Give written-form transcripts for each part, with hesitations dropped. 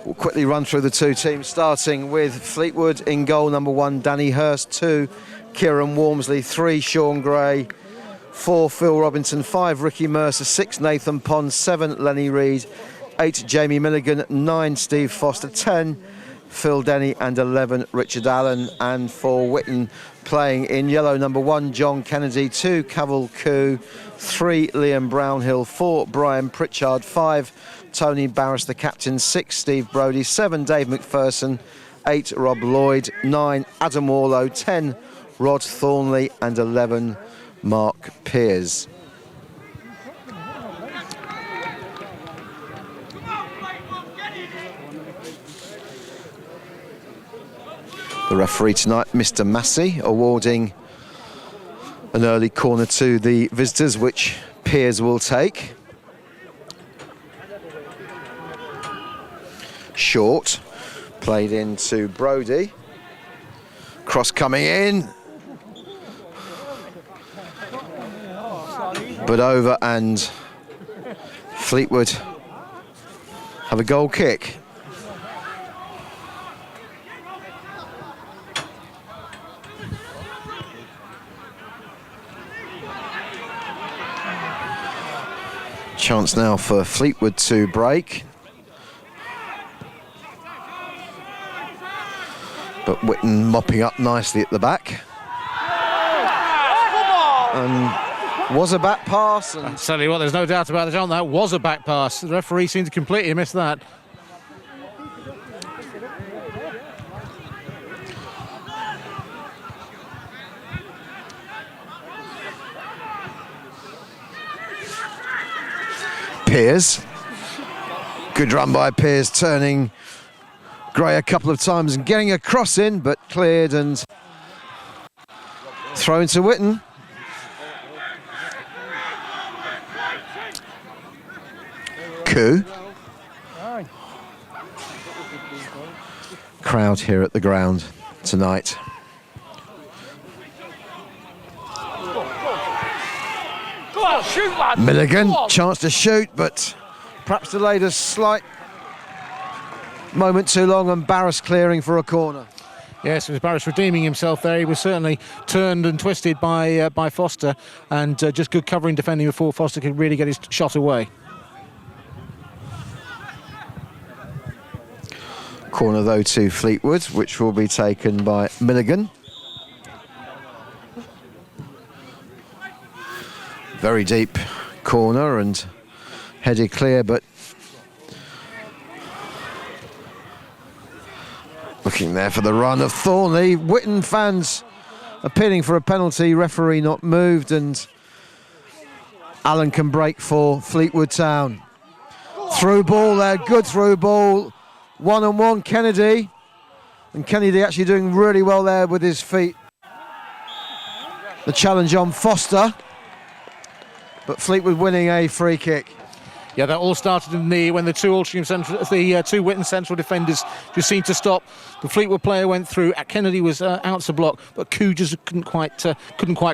We'll quickly run through the two teams, starting with Fleetwood in goal. Number 1, Denney. Hurst. 2, Keiran Walmsley. 3, Shaun Gray. 4, Phil Robinson. 5, Ricky Mercer. 6, Nathan Pond. 7, Lennie Reid. 8, Jamie Milligan. 9, Steve Foster. 10, Phil Denney. And 11, Richard Allen. And for Witton, playing in yellow, number 1, John Kennedy. 2, Cavill Coo. 3, Liam Brownhill. 4, Brian Pritchard. 5, Tony Barris, the captain. 6, Steve Brodie. 7, Dave McPherson. 8, Rob Lloyd. 9, Adam Warlow. 10, Rod Thornley. And 11, Mark Pears. The referee tonight, Mr. Massey, awarding an early corner to the visitors, which Pears will take. Short, played into Brodie. Cross coming in. But over, and Fleetwood have a goal kick. Chance now for Fleetwood to break. But Witton mopping up nicely at the back. And was a back pass. And I'll tell you what, there's no doubt about it, John. That was a back pass. The referee seemed to completely miss that. Pears. Good run by Pears, turning Gray a couple of times and getting a cross in, but cleared and thrown to Witton. Coo. Crowd here at the ground tonight. Shoot, lad. Milligan, chance to shoot, but perhaps delayed a slight moment too long, and Barris clearing for a corner. Yes, it was Barris redeeming himself there. He was certainly turned and twisted by Foster, and just good covering defending before Foster could really get his shot away. Corner though to Fleetwood, which will be taken by Milligan. Very deep corner and headed clear, but looking there for the run of Thornley. Witton fans appealing for a penalty, referee not moved, and Allen can break for Fleetwood Town. Through ball there, good through ball. 1-on-1 Kennedy, and Kennedy actually doing really well there with his feet. The challenge on Foster, but Fleetwood winning a free kick. Yeah, that all started in when the two two Witton central defenders just seemed to stop. The Fleetwood player went through. Kennedy was out to block, but Coo just couldn't quite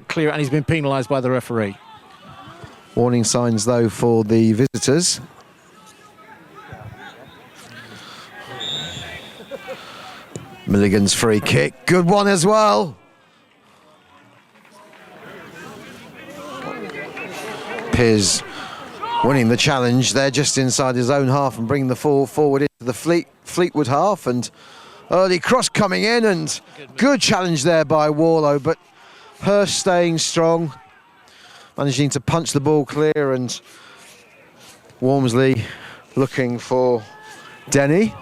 clear it, and he's been penalised by the referee. Warning signs though for the visitors. Milligan's free kick, good one as well. Pears winning the challenge there just inside his own half and bringing the ball forward into the Fleetwood half, and early cross coming in, and good challenge there by Warlow, but Hurst staying strong, managing to punch the ball clear, and Walmsley looking for Denney.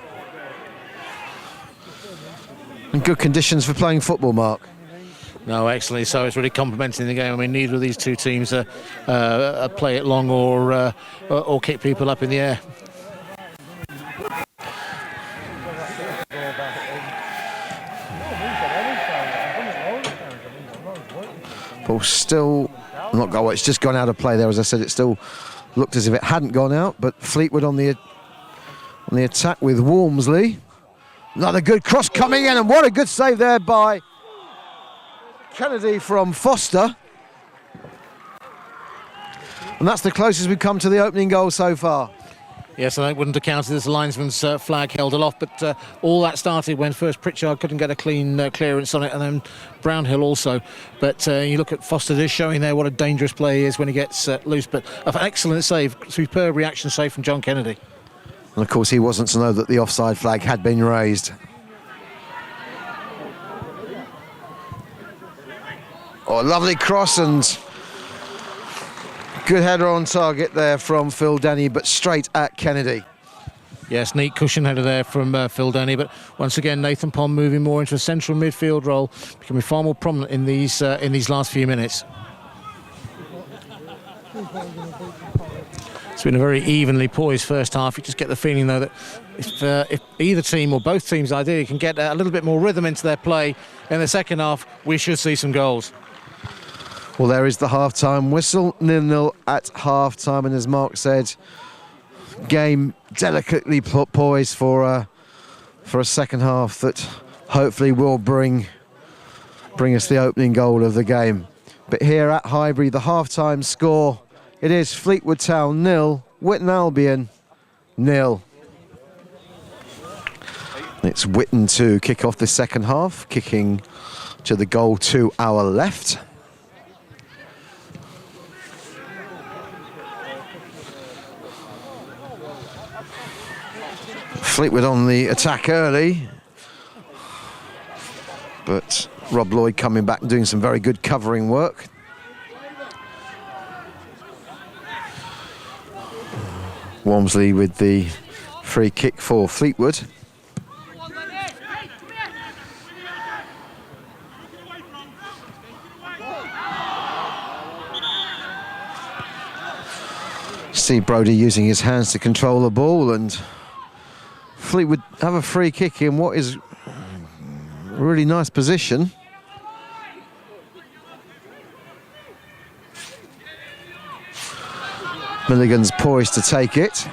And good conditions for playing football, Mark. No, excellent. So it's really complementing the game. I mean, neither of these two teams play it long or kick people up in the air. Ball still not gone. It's just gone out of play there. As I said, it still looked as if it hadn't gone out. But Fleetwood on the attack with Walmsley. Another good cross coming in, and what a good save there by Kennedy from Foster. And that's the closest we've come to the opening goal so far. Yes, I wouldn't have counted as the linesman's flag held aloft, but all that started when first Pritchard couldn't get a clean clearance on it, and then Brownhill also. But you look at Foster just showing there what a dangerous player he is when he gets loose, but an excellent save, superb reaction save from John Kennedy. And of course he wasn't to know that the offside flag had been raised. Oh, lovely cross and good header on target there from Phil Denney, but straight at Kennedy. Yes, neat cushion header there from Phil Denney, but once again Nathan Pond moving more into a central midfield role, becoming far more prominent in these last few minutes. It's been a very evenly poised first half. You just get the feeling though that if either team or both teams ideally can get a little bit more rhythm into their play in the second half, we should see some goals. Well, there is the half-time whistle, 0-0 at half-time, and as Mark said, game delicately poised for a second half that hopefully will bring us the opening goal of the game. But here at Highbury, the half-time score, it is Fleetwood Town 0, Witton Albion 0. It's Witton to kick off the second half, kicking to the goal to our left. Fleetwood on the attack early, but Rob Lloyd coming back and doing some very good covering work. Walmsley with the free kick for Fleetwood. Steve Brodie using his hands to control the ball, and Fleetwood have a free kick in what is a really nice position. Milligan's poised to take it.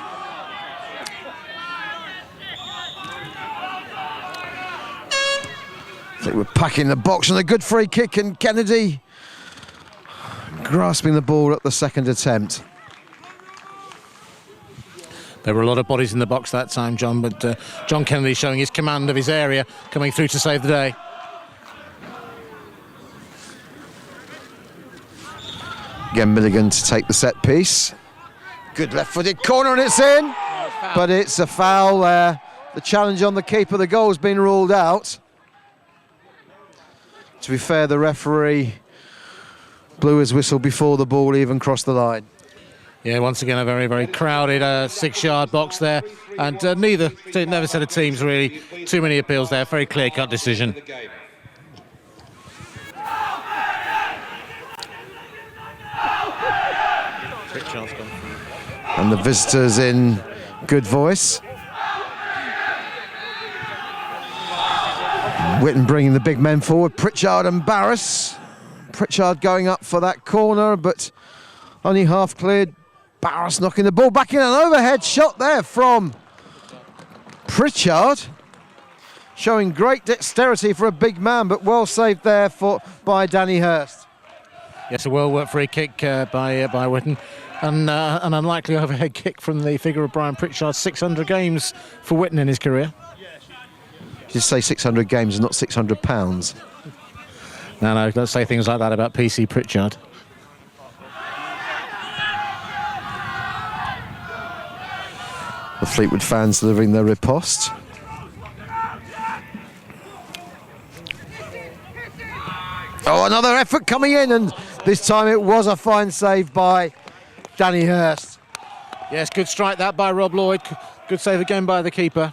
Fleetwood packing the box and a good free kick, and Kennedy grasping the ball at the second attempt. There were a lot of bodies in the box that time, John, but John Kennedy showing his command of his area, coming through to save the day. Again, Milligan to take the set piece. Good left-footed corner and it's in, but it's a foul there. The challenge on the keeper, the goal's been ruled out. To be fair, the referee blew his whistle before the ball even crossed the line. Yeah, once again a very, very crowded 6-yard box there, and never set of teams really too many appeals there. Very clear-cut decision. And the visitors in good voice. Witton bringing the big men forward, Pritchard and Barras. Pritchard going up for that corner, but only half cleared. Barras knocking the ball back in, an overhead shot there from Pritchard. Showing great dexterity for a big man, but well saved there by Danny Hurst. Yes, a well-worked free kick by Witton. And an unlikely overhead kick from the figure of Brian Pritchard. 600 games for Witton in his career. Just say 600 games and not 600 pounds. No, don't say things like that about PC Pritchard. The Fleetwood fans delivering their riposte. Oh, another effort coming in, and this time it was a fine save by Danny Hurst. Yes, good strike that by Rob Lloyd. Good save again by the keeper.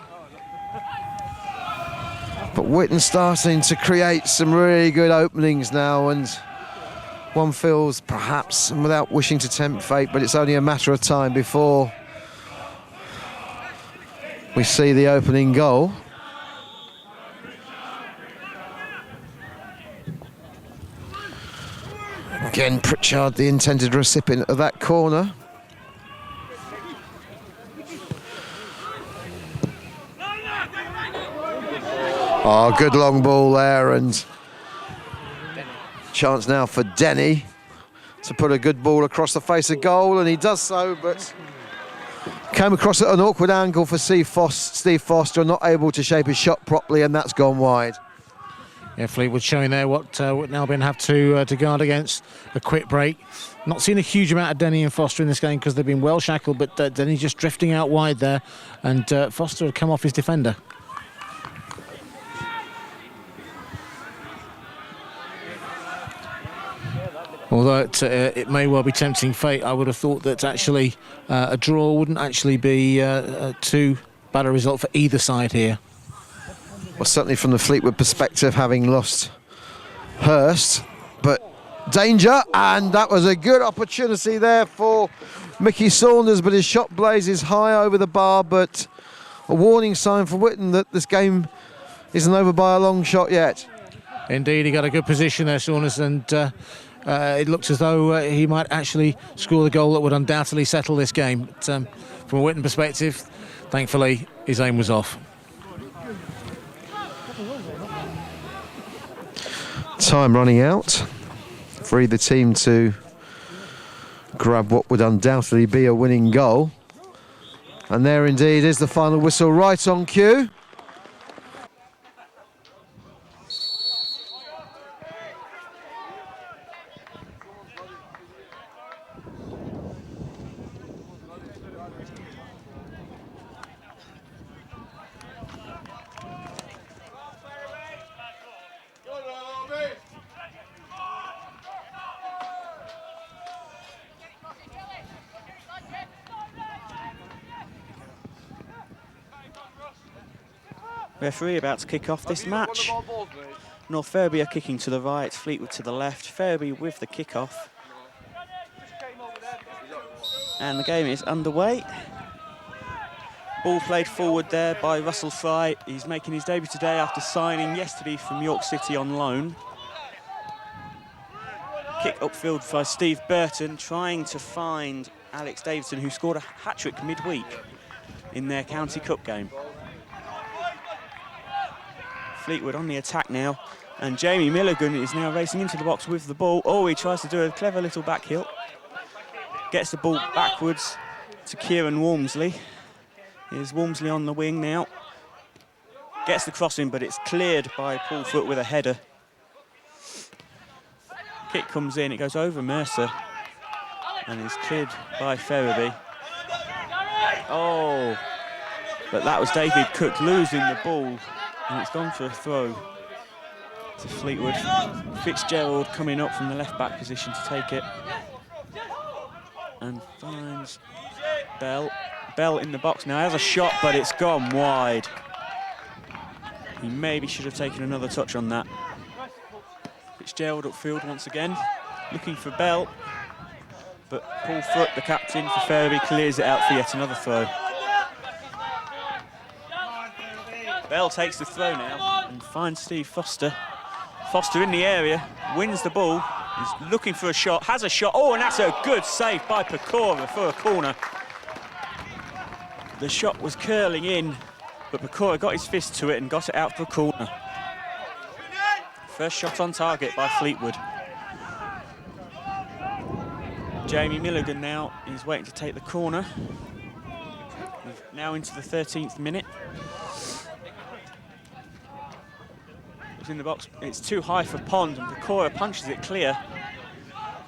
But Witton starting to create some really good openings now, and one feels perhaps, without wishing to tempt fate, but it's only a matter of time before we see the opening goal. Again, Pritchard, the intended recipient of that corner. Oh, good long ball there, and chance now for Denney to put a good ball across the face of goal, and he does so, but Came across at an awkward angle for Steve Foster, not able to shape his shot properly, and that's gone wide. Yeah, Fleetwood showing there what Albion have to guard against. A quick break. Not seen a huge amount of Denney and Foster in this game because they've been well shackled, but Denney just drifting out wide there, and Foster had come off his defender. Although it may well be tempting fate, I would have thought that actually a draw wouldn't actually be too bad a result for either side here. Well, certainly from the Fleetwood perspective, having lost Hurst, but danger, and that was a good opportunity there for Micky Saunders, but his shot blazes high over the bar, but a warning sign for Witton that this game isn't over by a long shot yet. Indeed, he got a good position there, Saunders, and it looks as though he might actually score the goal that would undoubtedly settle this game. But, from a Witton perspective, thankfully, his aim was off. Time running out for either team to grab what would undoubtedly be a winning goal. And there indeed is the final whistle, right on cue. Referee about to kick off this match. North Ferriby are kicking to the right, Fleetwood to the left. Ferriby with the kick-off. And the game is underway. Ball played forward there by Russell Fry. He's making his debut today after signing yesterday from York City on loan. Kick upfield by Steve Burton, trying to find Alex Davidson, who scored a hat-trick midweek in their County Cup game. Fleetwood on the attack now, and Jamie Milligan is now racing into the box with the ball. Oh, he tries to do a clever little back heel. Gets the ball backwards to Keiran Walmsley. Here's Walmsley on the wing now. Gets the crossing, but it's cleared by Paul Foot with a header. Kick comes in, it goes over Mercer, and is cleared by Ferriby. Oh, but that was David Cook losing the ball. And it's gone for a throw to Fleetwood. Fitzgerald coming up from the left-back position to take it. And finds Bell. Bell in the box now, has a shot, but it's gone wide. He maybe should have taken another touch on that. Fitzgerald upfield once again, looking for Bell. But Paul Foot, the captain for Ferriby, clears it out for yet another throw. Bell takes the throw now and finds Steve Foster. Foster in the area, wins the ball, is looking for a shot, has a shot. Oh, and that's a good save by Pecora for a corner. The shot was curling in, but Pecora got his fist to it and got it out for a corner. First shot on target by Fleetwood. Jamie Milligan now is waiting to take the corner. We're now into the 13th minute. In the box, it's too high for Pond, and Pecora punches it clear,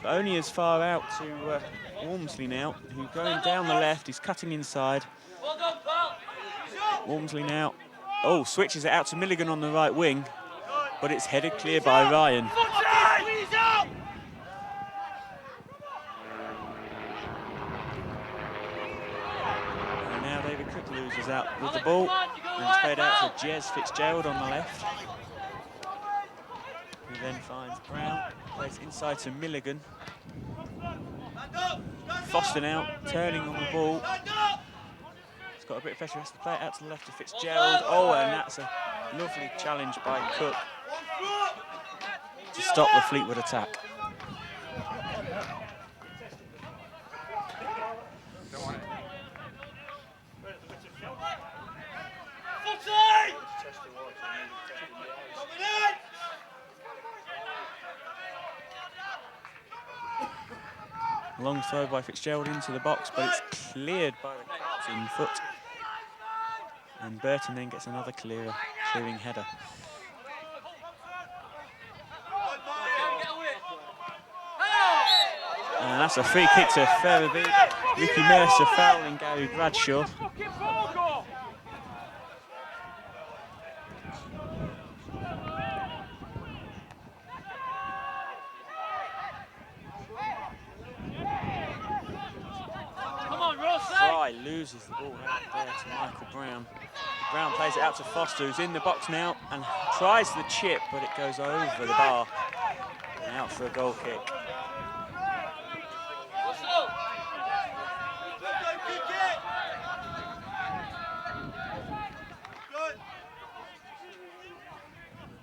but only as far out to Walmsley now, who's going down the left, he's cutting inside. Walmsley now, oh, switches it out to Milligan on the right wing, but it's headed clear by Ryan. And now David Cook loses out with the ball, and it's played out to Jez Fitzgerald on the left. Who then finds Brown, plays inside to Milligan. Foster now, turning on the ball. He's got a bit of pressure, has to play it out to the left to Fitzgerald. Oh, and that's a lovely challenge by Cook to stop the Fleetwood attack. Long throw by Fitzgerald into the box, but it's cleared by the in foot. And Burton then gets another clearing header. And that's a free kick to Ferriby. Ricky Mercer fouling Gary Bradshaw. Fry loses the ball out there to Michael Brown. Brown plays it out to Foster, who's in the box now and tries the chip, but it goes over the bar and out for a goal kick.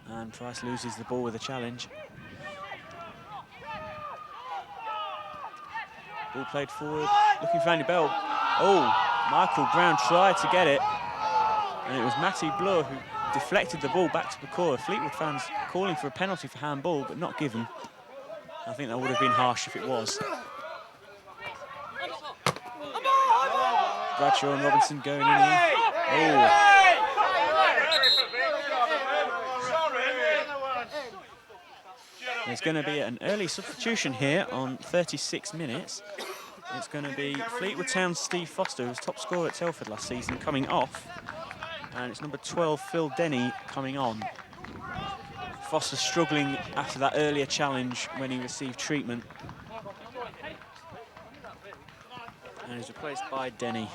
And Price loses the ball with a challenge. Ball played forward, looking for Andy Bell. Oh, Michael Brown tried to get it, and it was Matty Bloor who deflected the ball back to Pecora. Fleetwood fans calling for a penalty for handball, but not given. I think that would have been harsh if it was. Bradshaw and Robinson going in here. Oh. There's going to be an early substitution here on 36 minutes. It's going to be Fleetwood Town's Steve Foster, who was top scorer at Telford last season, coming off. And it's number 12, Phil Denney, coming on. Foster struggling after that earlier challenge when he received treatment. And he's replaced by Denney.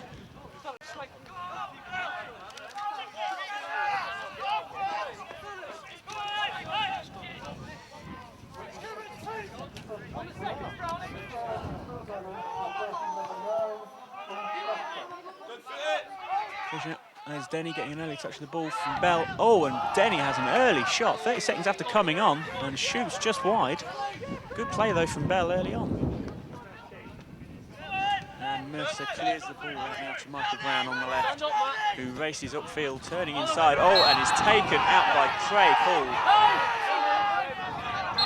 There's Denney getting an early touch of the ball from Bell. Oh, and Denney has an early shot, 30 seconds after coming on, and shoots just wide. Good play, though, from Bell early on. And Mercer clears the ball right now to Michael Brown on the left, who races upfield, turning inside. Oh, and is taken out by Craig Hall.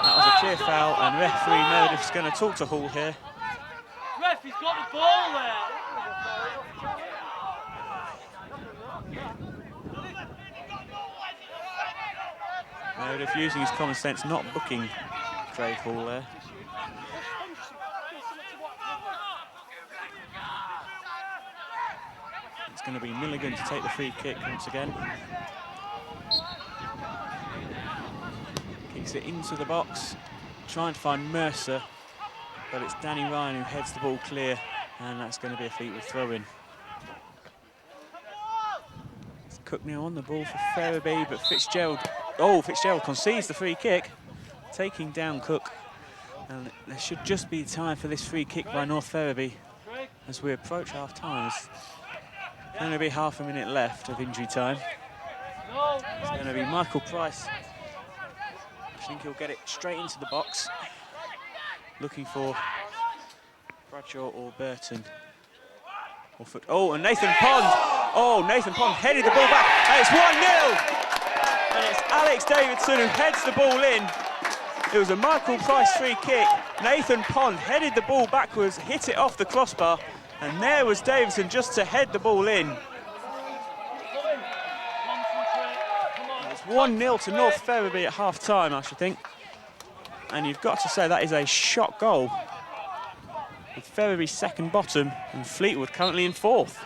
That was a clear foul, and referee Meredith's going to talk to Hall here. Ref, he's got the ball there. Meredith using his common sense, not booking Craig Hall there. It's going to be Milligan to take the free kick once again. Kicks it into the box, trying to find Mercer, but it's Danny Ryan who heads the ball clear, and that's going to be a Fleetwood throw-in. It's Cook now on the ball for Ferriby, but Fitzgerald concedes the free kick, taking down Cook. And there should just be time for this free kick by North Ferriby as we approach half-time. There's going to be half a minute left of injury time. It's going to be Michael Price. I think he'll get it straight into the box, looking for Bradshaw or Burton. Oh, and Nathan Pond. Oh, Nathan Pond headed the ball back, and it's 1-0. And it's Alex Davidson who heads the ball in. It was a Michael Price free kick. Nathan Pond headed the ball backwards, hit it off the crossbar, and there was Davidson just to head the ball in. It's 1-0 to North Ferriby at half-time, I should think. And you've got to say that is a shot goal, with Ferriby second bottom and Fleetwood currently in fourth.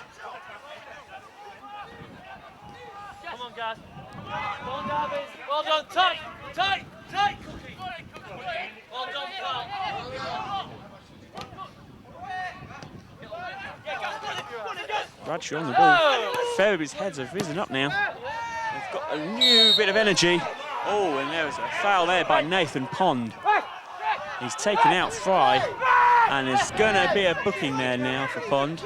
Come on, guys. Well done, David. Well done. Tight, tight, tight. Well done, pal. Bradshaw on the ball. Ferriby's heads have risen up now. They've got a new bit of energy. Oh, and there was a foul there by Nathan Pond. He's taken out Fry, and there's going to be a booking there now for Pond.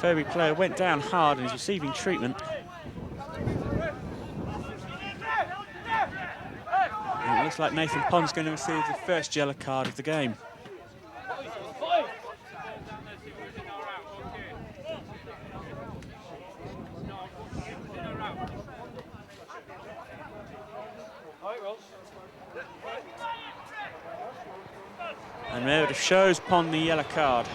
Ferriby player went down hard and is receiving treatment. And it looks like Nathan Pond's going to receive the first yellow card of the game. And And Meredith shows Pond the yellow card.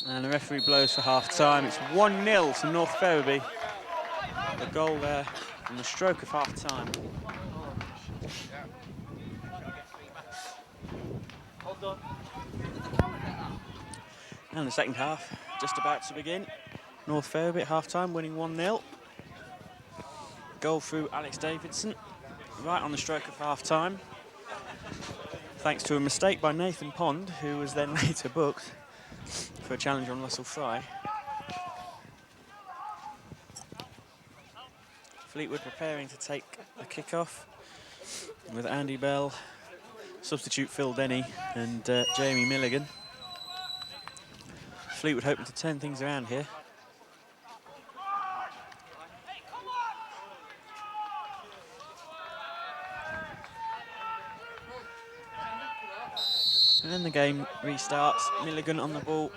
And the referee blows for half-time. It's 1-0 to North Ferriby. The goal there on the stroke of half-time. And the second half just about to begin. North Ferriby at half-time, winning 1-0. Goal through Alex Davidson, right on the stroke of half-time. Thanks to a mistake by Nathan Pond, who was then later booked for a challenge on Russell Fry. Fleetwood preparing to take the kick-off with Andy Bell, substitute Phil Denney and Jamie Milligan. Fleetwood hoping to turn things around here. And then the game restarts. Milligan on the ball,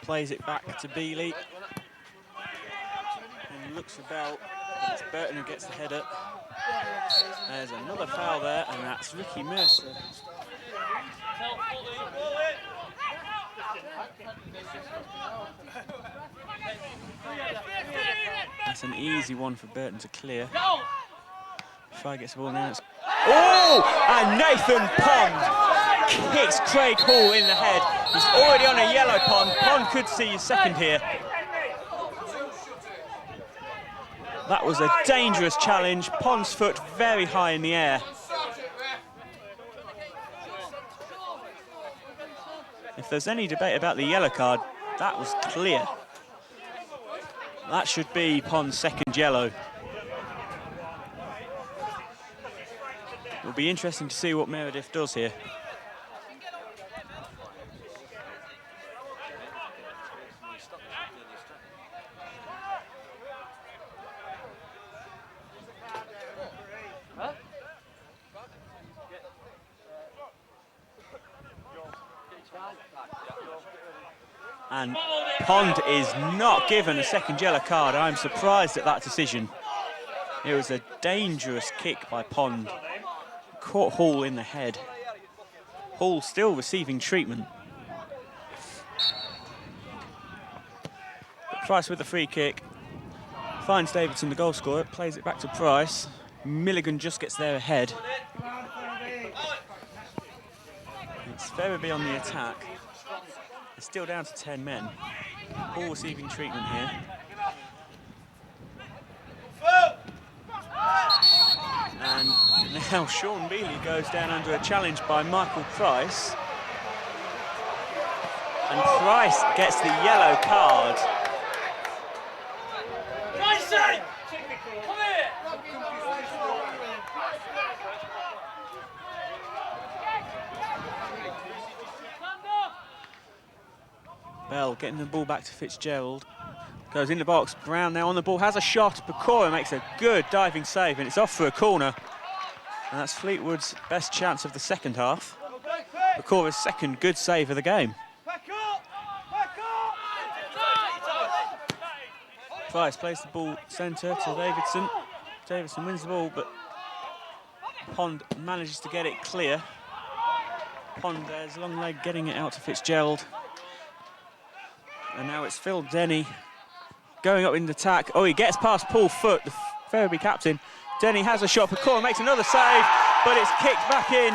plays it back to Beeley. And looks about, but it's Burton who gets the header. There's another foul there, and that's Ricky Mercer. That's an easy one for Burton to clear. Fry gets the ball now. Oh! And Nathan Pond kicks Craig Hall in the head. He's already on a yellow. Pond could see his second here. That was a dangerous challenge. Pond's foot very high in the air. If there's any debate about the yellow card, that was clear. That should be Pond's second yellow. It'll be interesting to see what Meredith does here. And Pond is not given a second yellow card. I'm surprised at that decision. It was a dangerous kick by Pond. Caught Hall in the head. Hall still receiving treatment. But Price with the free kick. Finds Davidson the goal scorer, plays it back to Price. Milligan just gets there ahead. It's Ferriby on the attack. It's still down to 10 men. Hall receiving treatment here. And now Shaun Beeley goes down under a challenge by Michael Price. And Price gets the yellow card. Pricey! Come here! Bell getting the ball back to Fitzgerald. Goes in the box. Brown now on the ball, has a shot. Pecora makes a good diving save, and it's off for a corner. And that's Fleetwood's best chance of the second half. Pecora's second good save of the game. Price plays the ball centre to Davidson. Davidson wins the ball, but Pond manages to get it clear. Pond there's long leg getting it out to Fitzgerald. And now it's Phil Denney going up in the attack. Oh, he gets past Paul Foote, the Ferriby captain. Denney has a shot. Pecora makes another save, but it's kicked back in.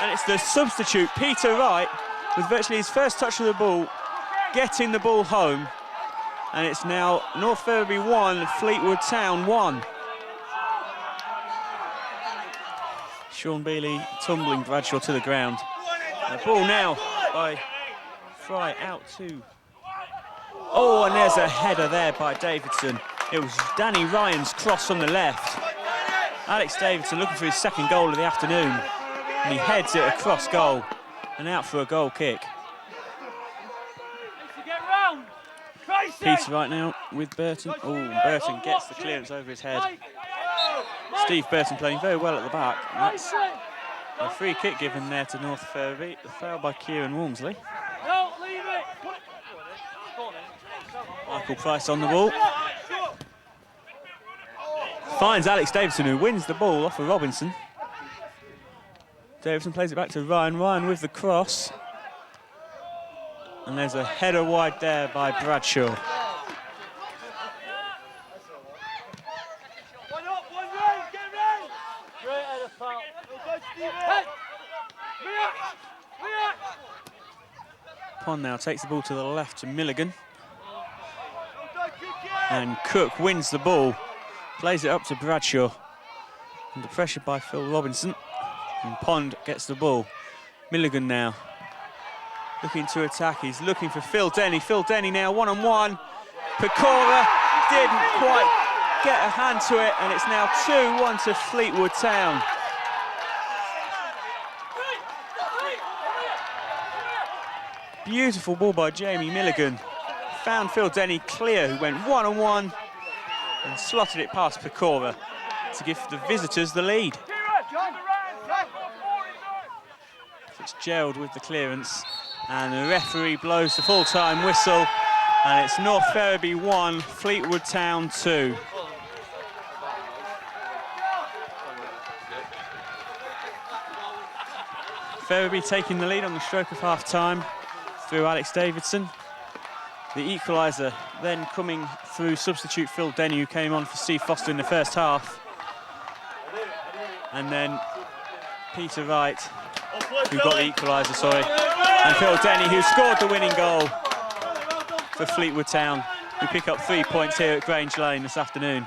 And it's the substitute, Peter Wright, with virtually his first touch of the ball, getting the ball home. And it's now North Ferriby 1, Fleetwood Town 1. Shaun Beeley tumbling Bradshaw to the ground. The ball now by Fry out to... Oh, and there's a header there by Davidson. It was Danny Ryan's cross on the left. Alex Davidson looking for his second goal of the afternoon. And he heads it across goal and out for a goal kick. Get round! Pricey! Peter right now with Burton. Oh, Burton gets the clearance over his head. Steve Burton playing very well at the back. And that's a free kick given there to North Ferriby. The foul by Keiran Walmsley. Michael Price on the ball. Finds Alex Davidson, who wins the ball off of Robinson. Davidson plays it back to Ryan. Ryan with the cross. And there's a header wide there by Bradshaw. Pond now takes the ball to the left to Milligan. And Cook wins the ball. Plays it up to Bradshaw. Under pressure by Phil Robinson. And Pond gets the ball. Milligan now looking to attack. He's looking for Phil Denney. Phil Denney now one-on-one. Pecora didn't quite get a hand to it, and it's now 2-1 to Fleetwood Town. Beautiful ball by Jamie Milligan. Found Phil Denney clear, who went one-on-one and slotted it past Pecora to give the visitors the lead. Fitzgerald with the clearance, and the referee blows the full-time whistle, and it's North Ferriby 1, Fleetwood Town 2. Ferriby taking the lead on the stroke of half-time through Alex Davidson. The equaliser then coming through substitute Phil Denney, who came on for Steve Foster in the first half. And then Peter Wright, who got the equaliser, sorry. And Phil Denney, who scored the winning goal for Fleetwood Town, who pick up 3 points here at Grange Lane this afternoon.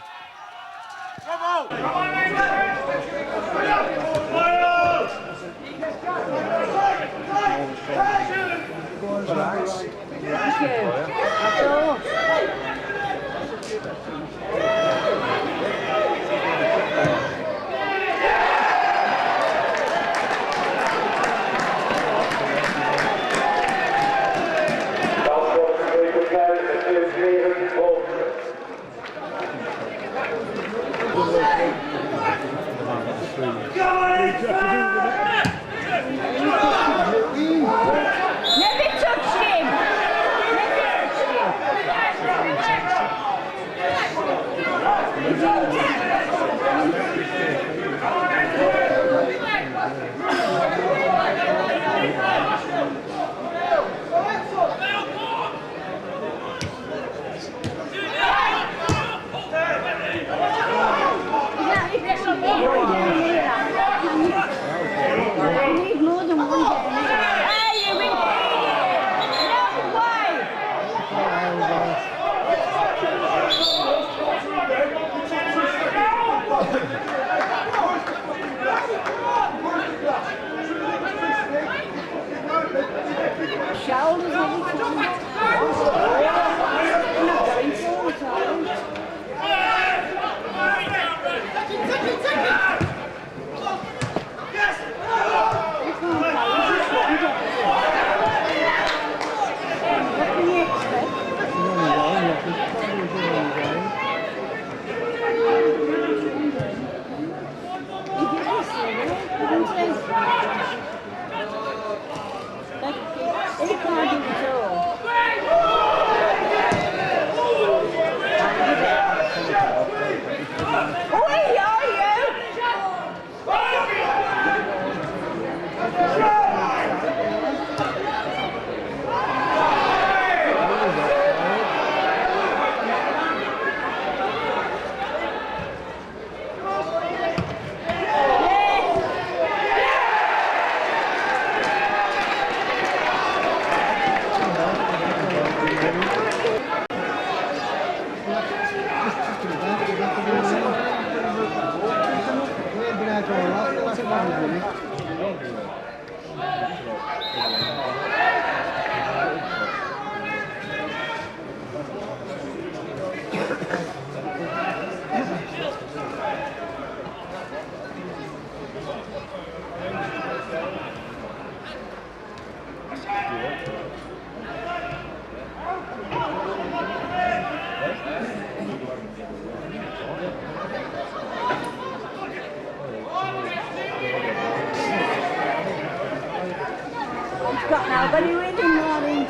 got nobody with him, Laurie.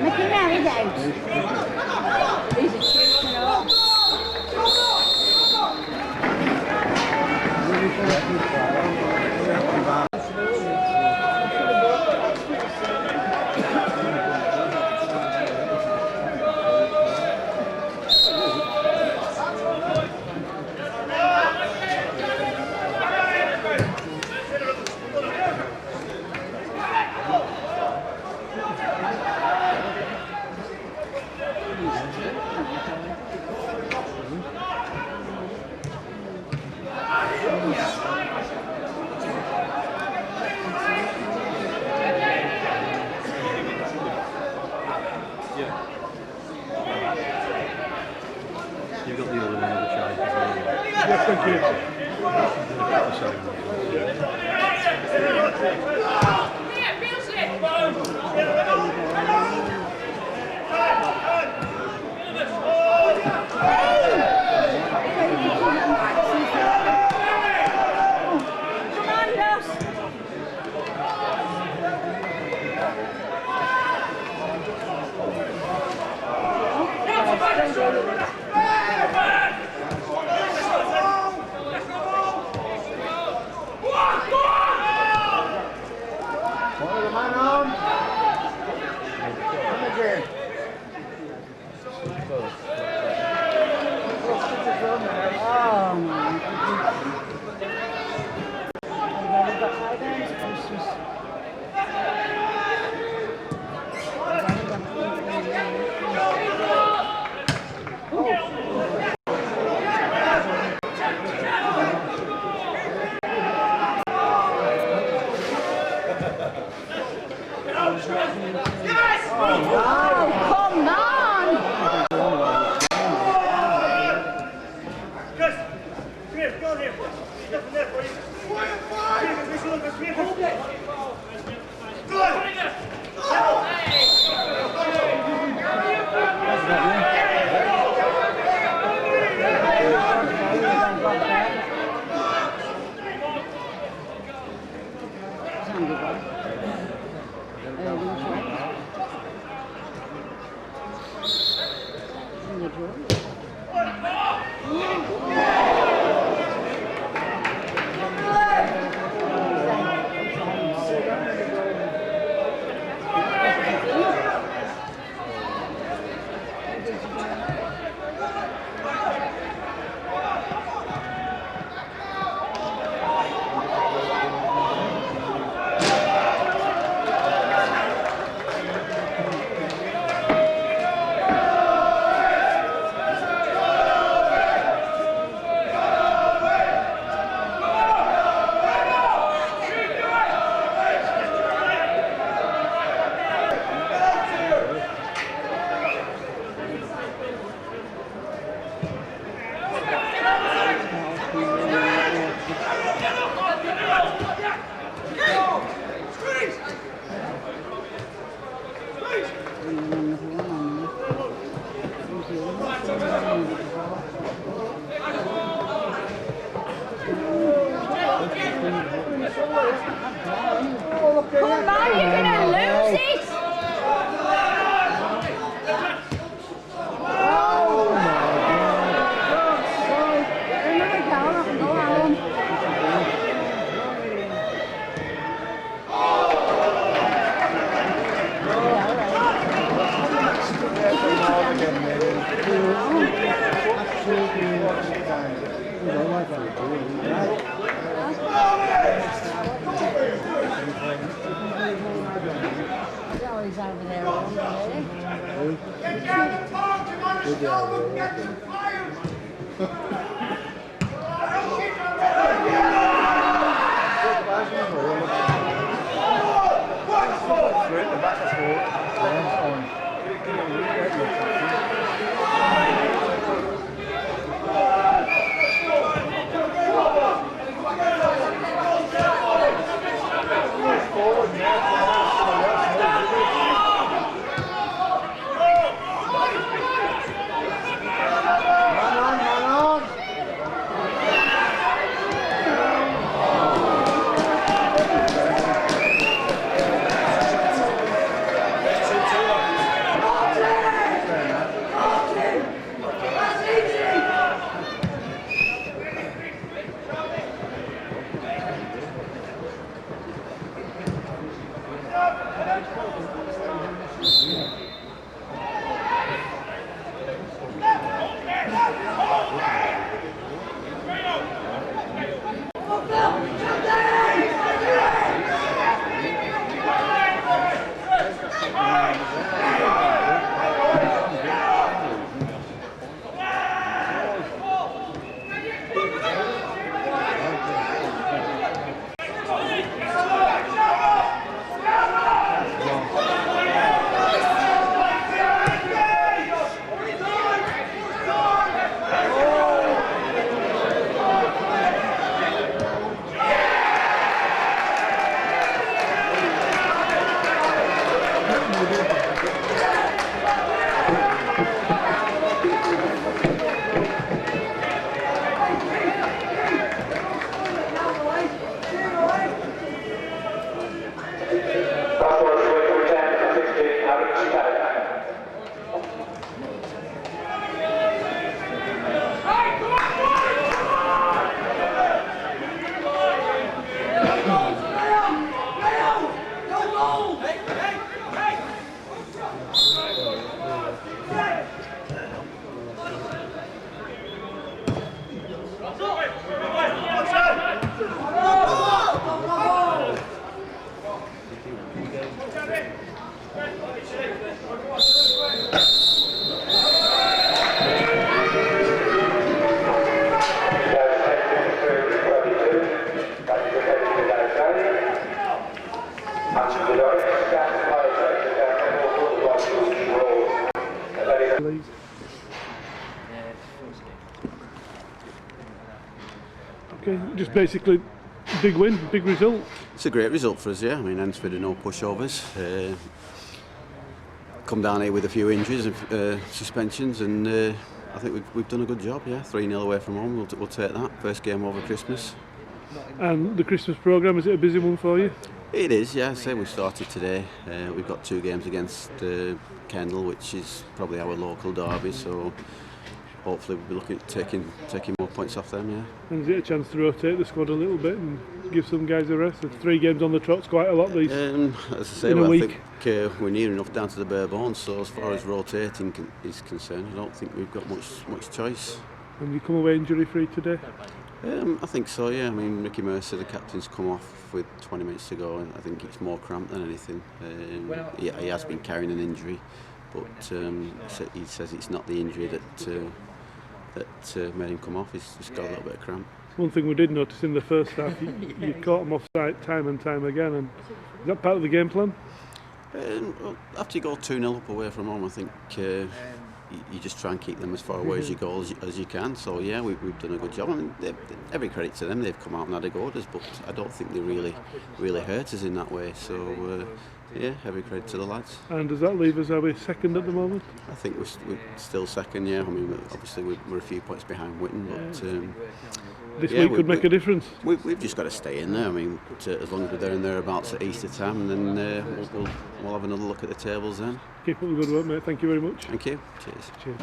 Micky married out. He's a cute and all. You've got the other one of the charge as well. Yes, thank you. Come on, you're gonna lose it! Oh my God! Another goal, I can go home. He's over there all day. Get down the park, you want to stop and get some fire! Okay, just basically big win, big result. It's a great result for us, yeah. I mean, Hednesford are no pushovers. Come down here with a few injuries and suspensions, and I think we've done a good job, yeah. 3-0 away from home, we'll take that. First game over Christmas. And the Christmas programme, is it a busy one for you? It is, yeah. Say we started today. We've got 2 games against Kendal, which is probably our local derby, so hopefully we'll be looking at taking more points off them, yeah. And is it a chance to rotate the squad a little bit and give some guys a rest? 3 games on the trot's quite a lot these as I say, in a week. I think we're near enough down to the bare bones, so as far as rotating is concerned, I don't think we've got much choice. And you come away injury free today? I think so, yeah. I mean, Micky Mercer, the captain's come off with 20 minutes to go, and I think it's more cramped than anything. He has been carrying an injury, but he says it's not the injury that made him come off. He's just got a little bit of cramp. One thing we did notice in the first half, you caught him off side time and time again, and is that part of the game plan? Well, after you go 2-0 up away from home, I think you just try and keep them as far away as you go as you can. So yeah, we've done a good job. I mean, every credit to them. They've come out and had a go at us, but I don't think they really hurt us in that way. So yeah, every credit to the lads. And does that leave us, are we second at the moment? I think we're still second, yeah. I mean, obviously we're a few points behind Witton, but this week could make a difference. We've just got to stay in there. I mean, as long as we're there and thereabouts at Easter time, then we'll have another look at the tables then. Keep up the good work, mate. Thank you very much. Thank you. Cheers. Cheers.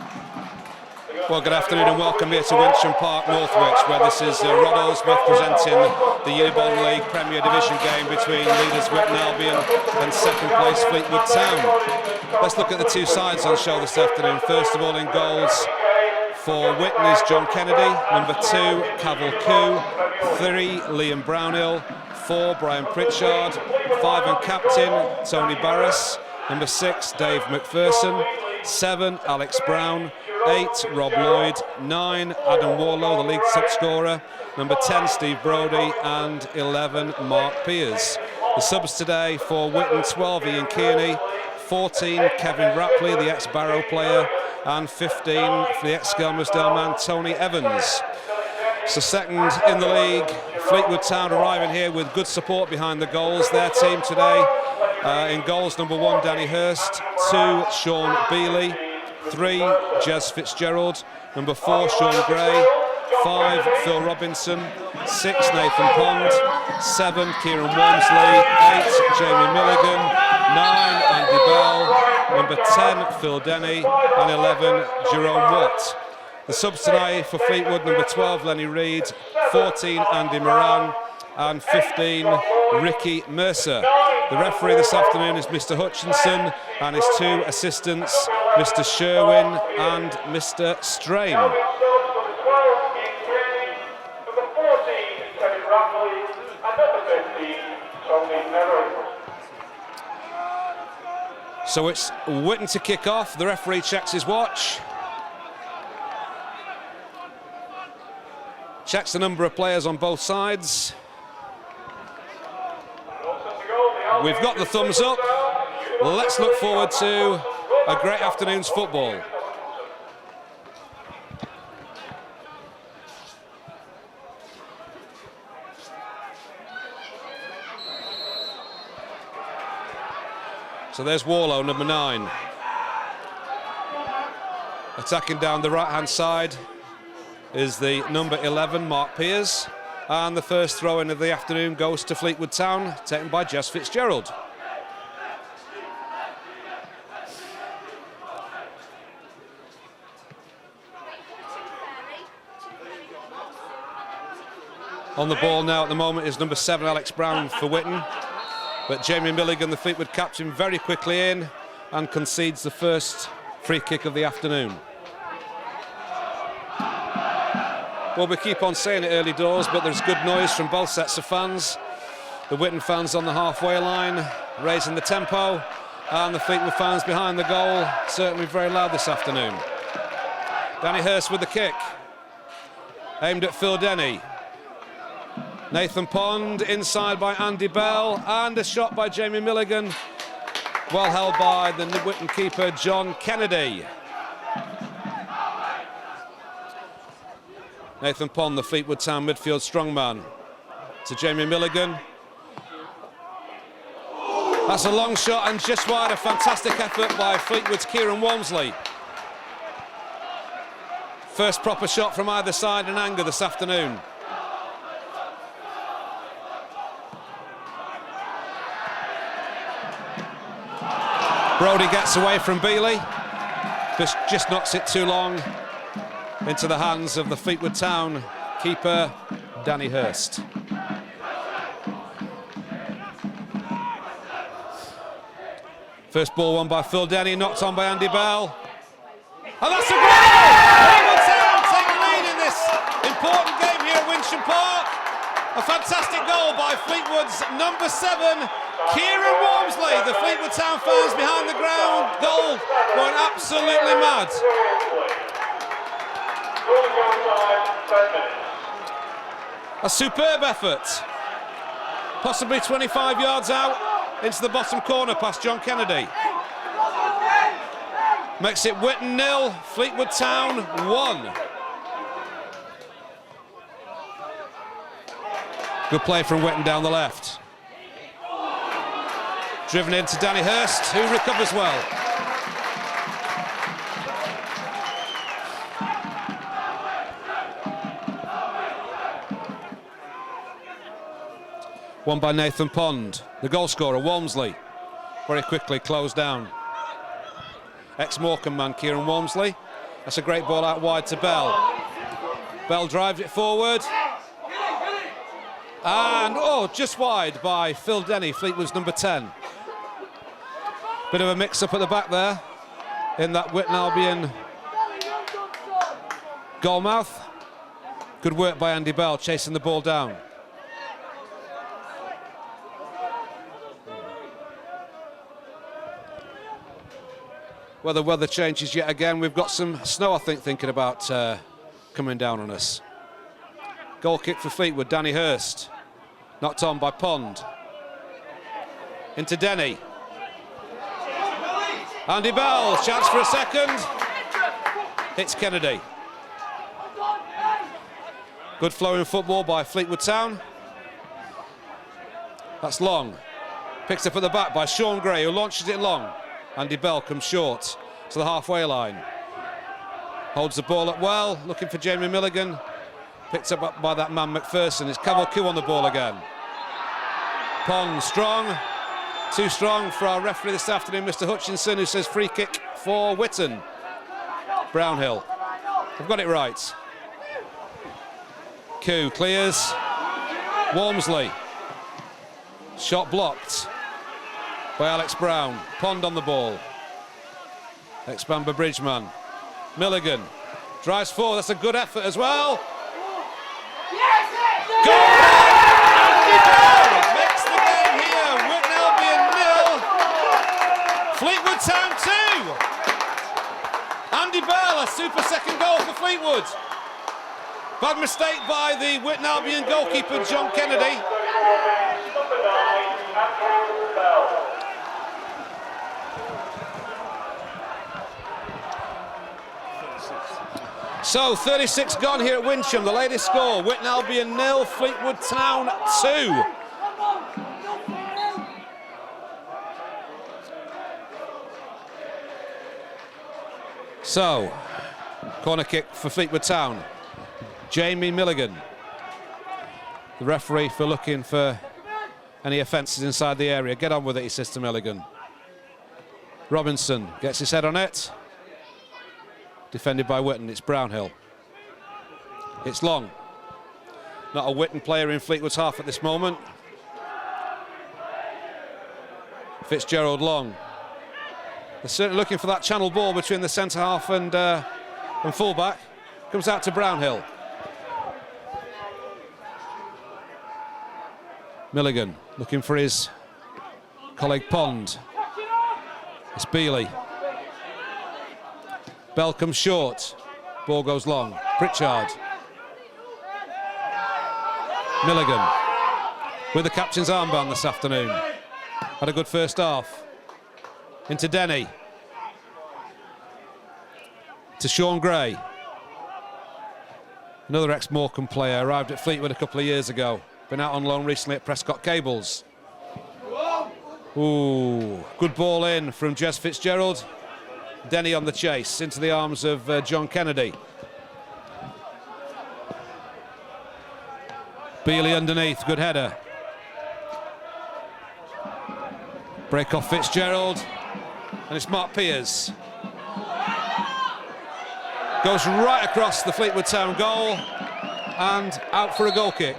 Well, good afternoon and welcome here to Wincham Park, Northwich, where this is Rod Oldsmith presenting the Unibond League Premier Division game between leaders Witton Albion and second place Fleetwood Town. Let's look at the 2 sides on show this afternoon. First of all, in goals for Witton is John Kennedy, number 2, Cavill Coo, 3, Liam Brownhill, 4, Brian Pritchard, 5 and captain, Tony Barras, number 6, Dave McPherson, 7, Alex Brown, 8, Rob Lloyd, 9, Adam Warlow, the league top scorer, number 10, Steve Brodie, and 11, Mark Pears. The subs today for Witton: 12, Ian Kearney, 14, Kevin Rapley, the ex-Barrow player, and 15 for the ex-Skelmersdale man, Tony Evans. So second in the league, Fleetwood Town arriving here with good support behind the goals. Their team today, in goals, number 1, Danny Hurst, 2, Shaun Beeley, 3, Jez Fitzgerald, number 4, Sean Gray, 5, Phil Robinson, 6, Nathan Pond, 7, Keiran Walmsley, 8, Jamie Milligan, 9, Andy Bell, number 10, Phil Denney, and 11, Jerome Watt. The subs tonight for Fleetwood: number 12, Lennie Reid, 14, Andy Moran, and 15, Ricky Mercer. The referee this afternoon is Mr. Hutchinson and his 2 assistants, Mr. Sherwin and Mr. Strain. So it's Witton to kick off. The referee checks his watch. Checks the number of players on both sides. We've got the thumbs up. Let's look forward to a great afternoon's football. So there's Warlow, number 9. Attacking down the right-hand side is the number 11, Mark Pears. And the first throw-in of the afternoon goes to Fleetwood Town, taken by Jez Fitzgerald. On the ball now at the moment is number 7, Alex Brown for Witton. But Jamie Milligan, the Fleetwood captain, very quickly in and concedes the first free kick of the afternoon. Well, we keep on saying it early doors, but there's good noise from both sets of fans. The Witton fans on the halfway line, raising the tempo, and the Fleetwood fans behind the goal, certainly very loud this afternoon. Danny Hurst with the kick, aimed at Phil Denney. Nathan Pond inside by Andy Bell, and a shot by Jamie Milligan, well held by the Witton keeper John Kennedy. Nathan Pond, the Fleetwood Town midfield strongman. To Jamie Milligan. That's a long shot and just wide. A fantastic effort by Fleetwood's Keiran Walmsley. First proper shot from either side in anger this afternoon. Brodie gets away from Beeley. Just knocks it too long into the hands of the Fleetwood Town keeper, Danny Hurst. First ball won by Phil Denney, knocked on by Andy Bell. And that's a goal! Fleetwood Town take the lead in this important game here at Winsham Park. A fantastic goal by Fleetwood's number 7, Keiran Walmsley. The Fleetwood Town fans behind the ground goal going absolutely mad. A superb effort. Possibly 25 yards out into the bottom corner past John Kennedy. Makes it Witton 0, Fleetwood Town 1. Good play from Witton down the left. Driven into Danny Hurst, who recovers well. Won by Nathan Pond. The goal scorer, Walmsley, very quickly closed down. Ex-Morecambe man, Keiran Walmsley. That's a great ball out wide to Bell. Bell drives it forward. And, oh, just wide by Phil Denney, Fleetwood's number 10. Bit of a mix-up at the back there in that Witton Albion goalmouth. Good work by Andy Bell, chasing the ball down. Well, the weather changes yet again. We've got some snow, I think, thinking about coming down on us. Goal kick for Fleetwood, Danny Hurst. Knocked on by Pond. Into Denney. Andy Bell, chance for a second. Hits Kennedy. Good flowing football by Fleetwood Town. That's long. Picked up at the back by Shaun Gray, who launches it long. Andy Bell comes short to the halfway line. Holds the ball up well, looking for Jamie Milligan. Picked up by that man McPherson. It's Cavalcou on the ball again. Pond strong. Too strong for our referee this afternoon, Mr. Hutchinson, who says free kick for Witton. Brownhill. I've got it right. Koo clears. Walmsley. Shot blocked by Alex Brown. Pond on the ball. Ex-Bamber Bridgeman. Milligan drives forward. That's a good effort as well. Goal! Andy Bell makes the game here. Witton Albion 0. Fleetwood Town 2. Andy Bell, a super second goal for Fleetwood. Bad mistake by the Witton Albion goalkeeper, John Kennedy. So 36 gone here at Winsham. The latest score, Witton Albion 0, Fleetwood Town 2. So, corner kick for Fleetwood Town. Jamie Milligan. The referee for looking for any offences inside the area. Get on with it, he says to Milligan. Robinson gets his head on it. Defended by Witton, it's Brownhill. It's long. Not a Witton player in Fleetwood's half at this moment. Fitzgerald long. They're certainly looking for that channel ball between the centre half and full-back. Comes out to Brownhill. Milligan looking for his colleague Pond. It's Beeley. Bell comes short. Ball goes long. Pritchard. Milligan with the captain's armband this afternoon. Had a good first half. Into Denney. To Shaun Gray. Another ex-Morecambe player, arrived at Fleetwood a couple of years ago. Been out on loan recently at Prescott Cables. Ooh, good ball in from Jez Fitzgerald. Denney on the chase, into the arms of John Kennedy. Beeley underneath, good header. Break off Fitzgerald, and it's Mark Piers. Goes right across the Fleetwood Town goal, and out for a goal kick.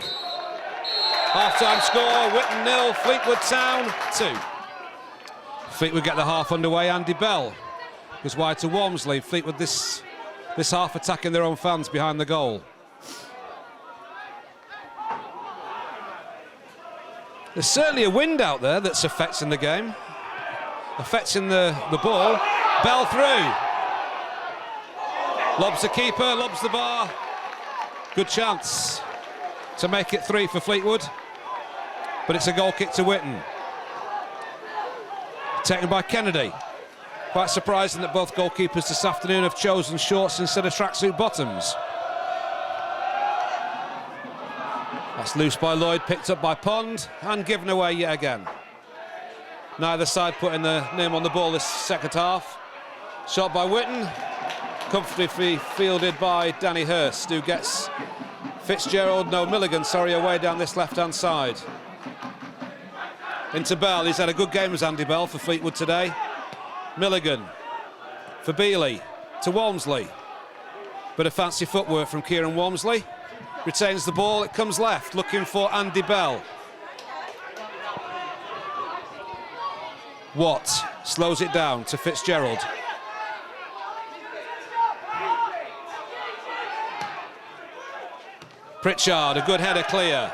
Half-time score, Witton 0, Fleetwood Town 2. Fleetwood get the half underway. Andy Bell goes wide to Walmsley. Fleetwood this half attacking their own fans behind the goal. There's certainly a wind out there that's affecting the game, affecting the ball. Bell through. Lobs the keeper, lobs the bar. Good chance to make it 3 for Fleetwood, but it's a goal kick to Witton. Taken by Kennedy. Quite surprising that both goalkeepers this afternoon have chosen shorts instead of tracksuit bottoms. That's loose by Lloyd, picked up by Pond, and given away yet again. Neither side putting the name on the ball this second half. Shot by Witton, comfortably fielded by Danny Hurst, who gets Milligan, away down this left-hand side. Into Bell, he's had a good game as Andy Bell for Fleetwood today. Milligan for Beeley to Walmsley. Bit of fancy footwork from Keiran Walmsley. Retains the ball, it comes left, looking for Andy Bell. Watt slows it down to Fitzgerald. Pritchard, a good header clear.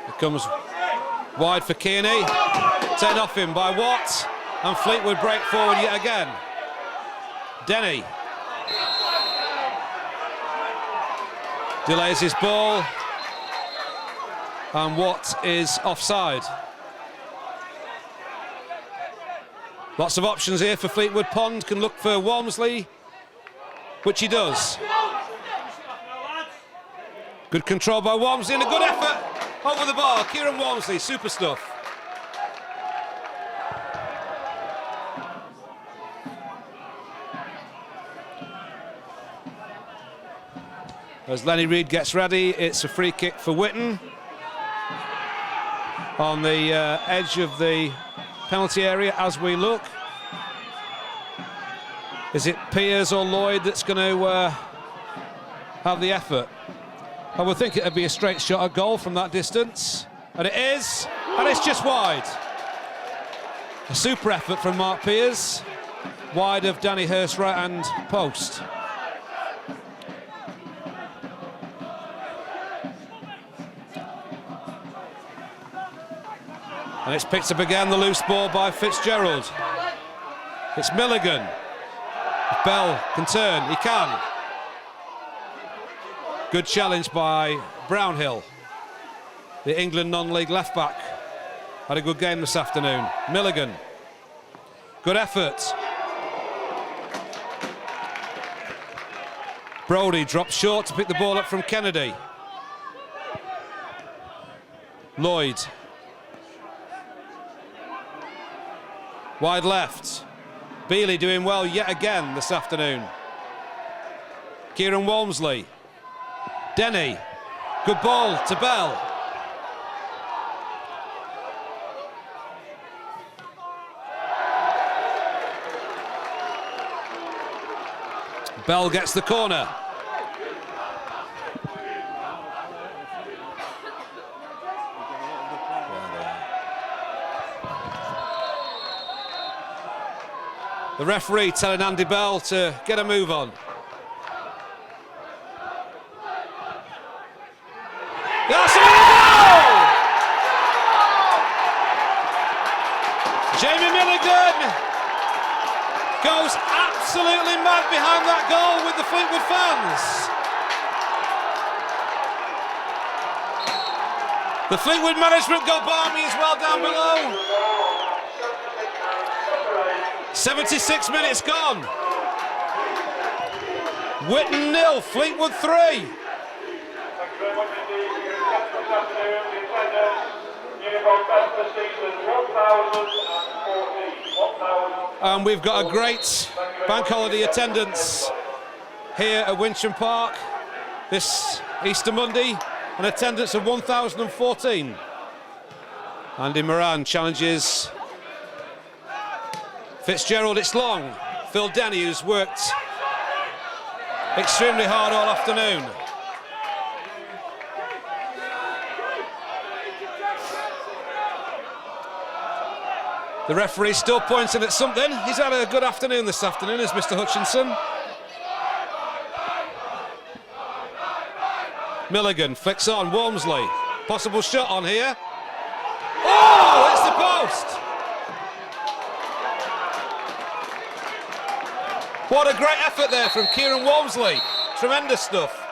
It comes wide for Kearney. Taken off him by Watt. And Fleetwood break forward yet again. Denney delays his ball. And Watt is offside. Lots of options here for Fleetwood. Pond can look for Walmsley, which he does. Good control by Walmsley and a good effort over the bar. Keiran Walmsley, super stuff. As Lennie Reid gets ready, it's a free kick for Witton. On the edge of the penalty area as we look. Is it Piers or Lloyd that's going to have the effort? I would think it would be a straight shot at goal from that distance. And it is, and it's just wide. A super effort from Mark Piers. Wide of Danny Hurst's right-hand post. And it's picked up again, the loose ball by Fitzgerald. It's Milligan. If Bell can turn, he can. Good challenge by Brownhill. The England non-league left-back had a good game this afternoon. Milligan. Good effort. Brodie drops short to pick the ball up from Kennedy. Lloyd. Wide left. Beeley doing well yet again this afternoon. Keiran Walmsley. Denney. Good ball to Bell. Bell gets the corner. The referee telling Andy Bell to get a move on. That's a goal! Jamie Milligan goes absolutely mad behind that goal with the Fleetwood fans. The Fleetwood management go balmy as well down below. 76 minutes gone. Witton 0, Fleetwood 3. And we've got a great bank holiday attendance here at Wincham Park this Easter Monday, an attendance of 1,014. Andy Moran challenges Fitzgerald, it's long. Phil Denney, who's worked extremely hard all afternoon. The referee still pointing at something. He's had a good afternoon this afternoon, is Mr. Hutchinson. Milligan flicks on, Walmsley. Possible shot on here. Oh, it's the post! What a great effort there from Keiran Walmsley. Tremendous stuff.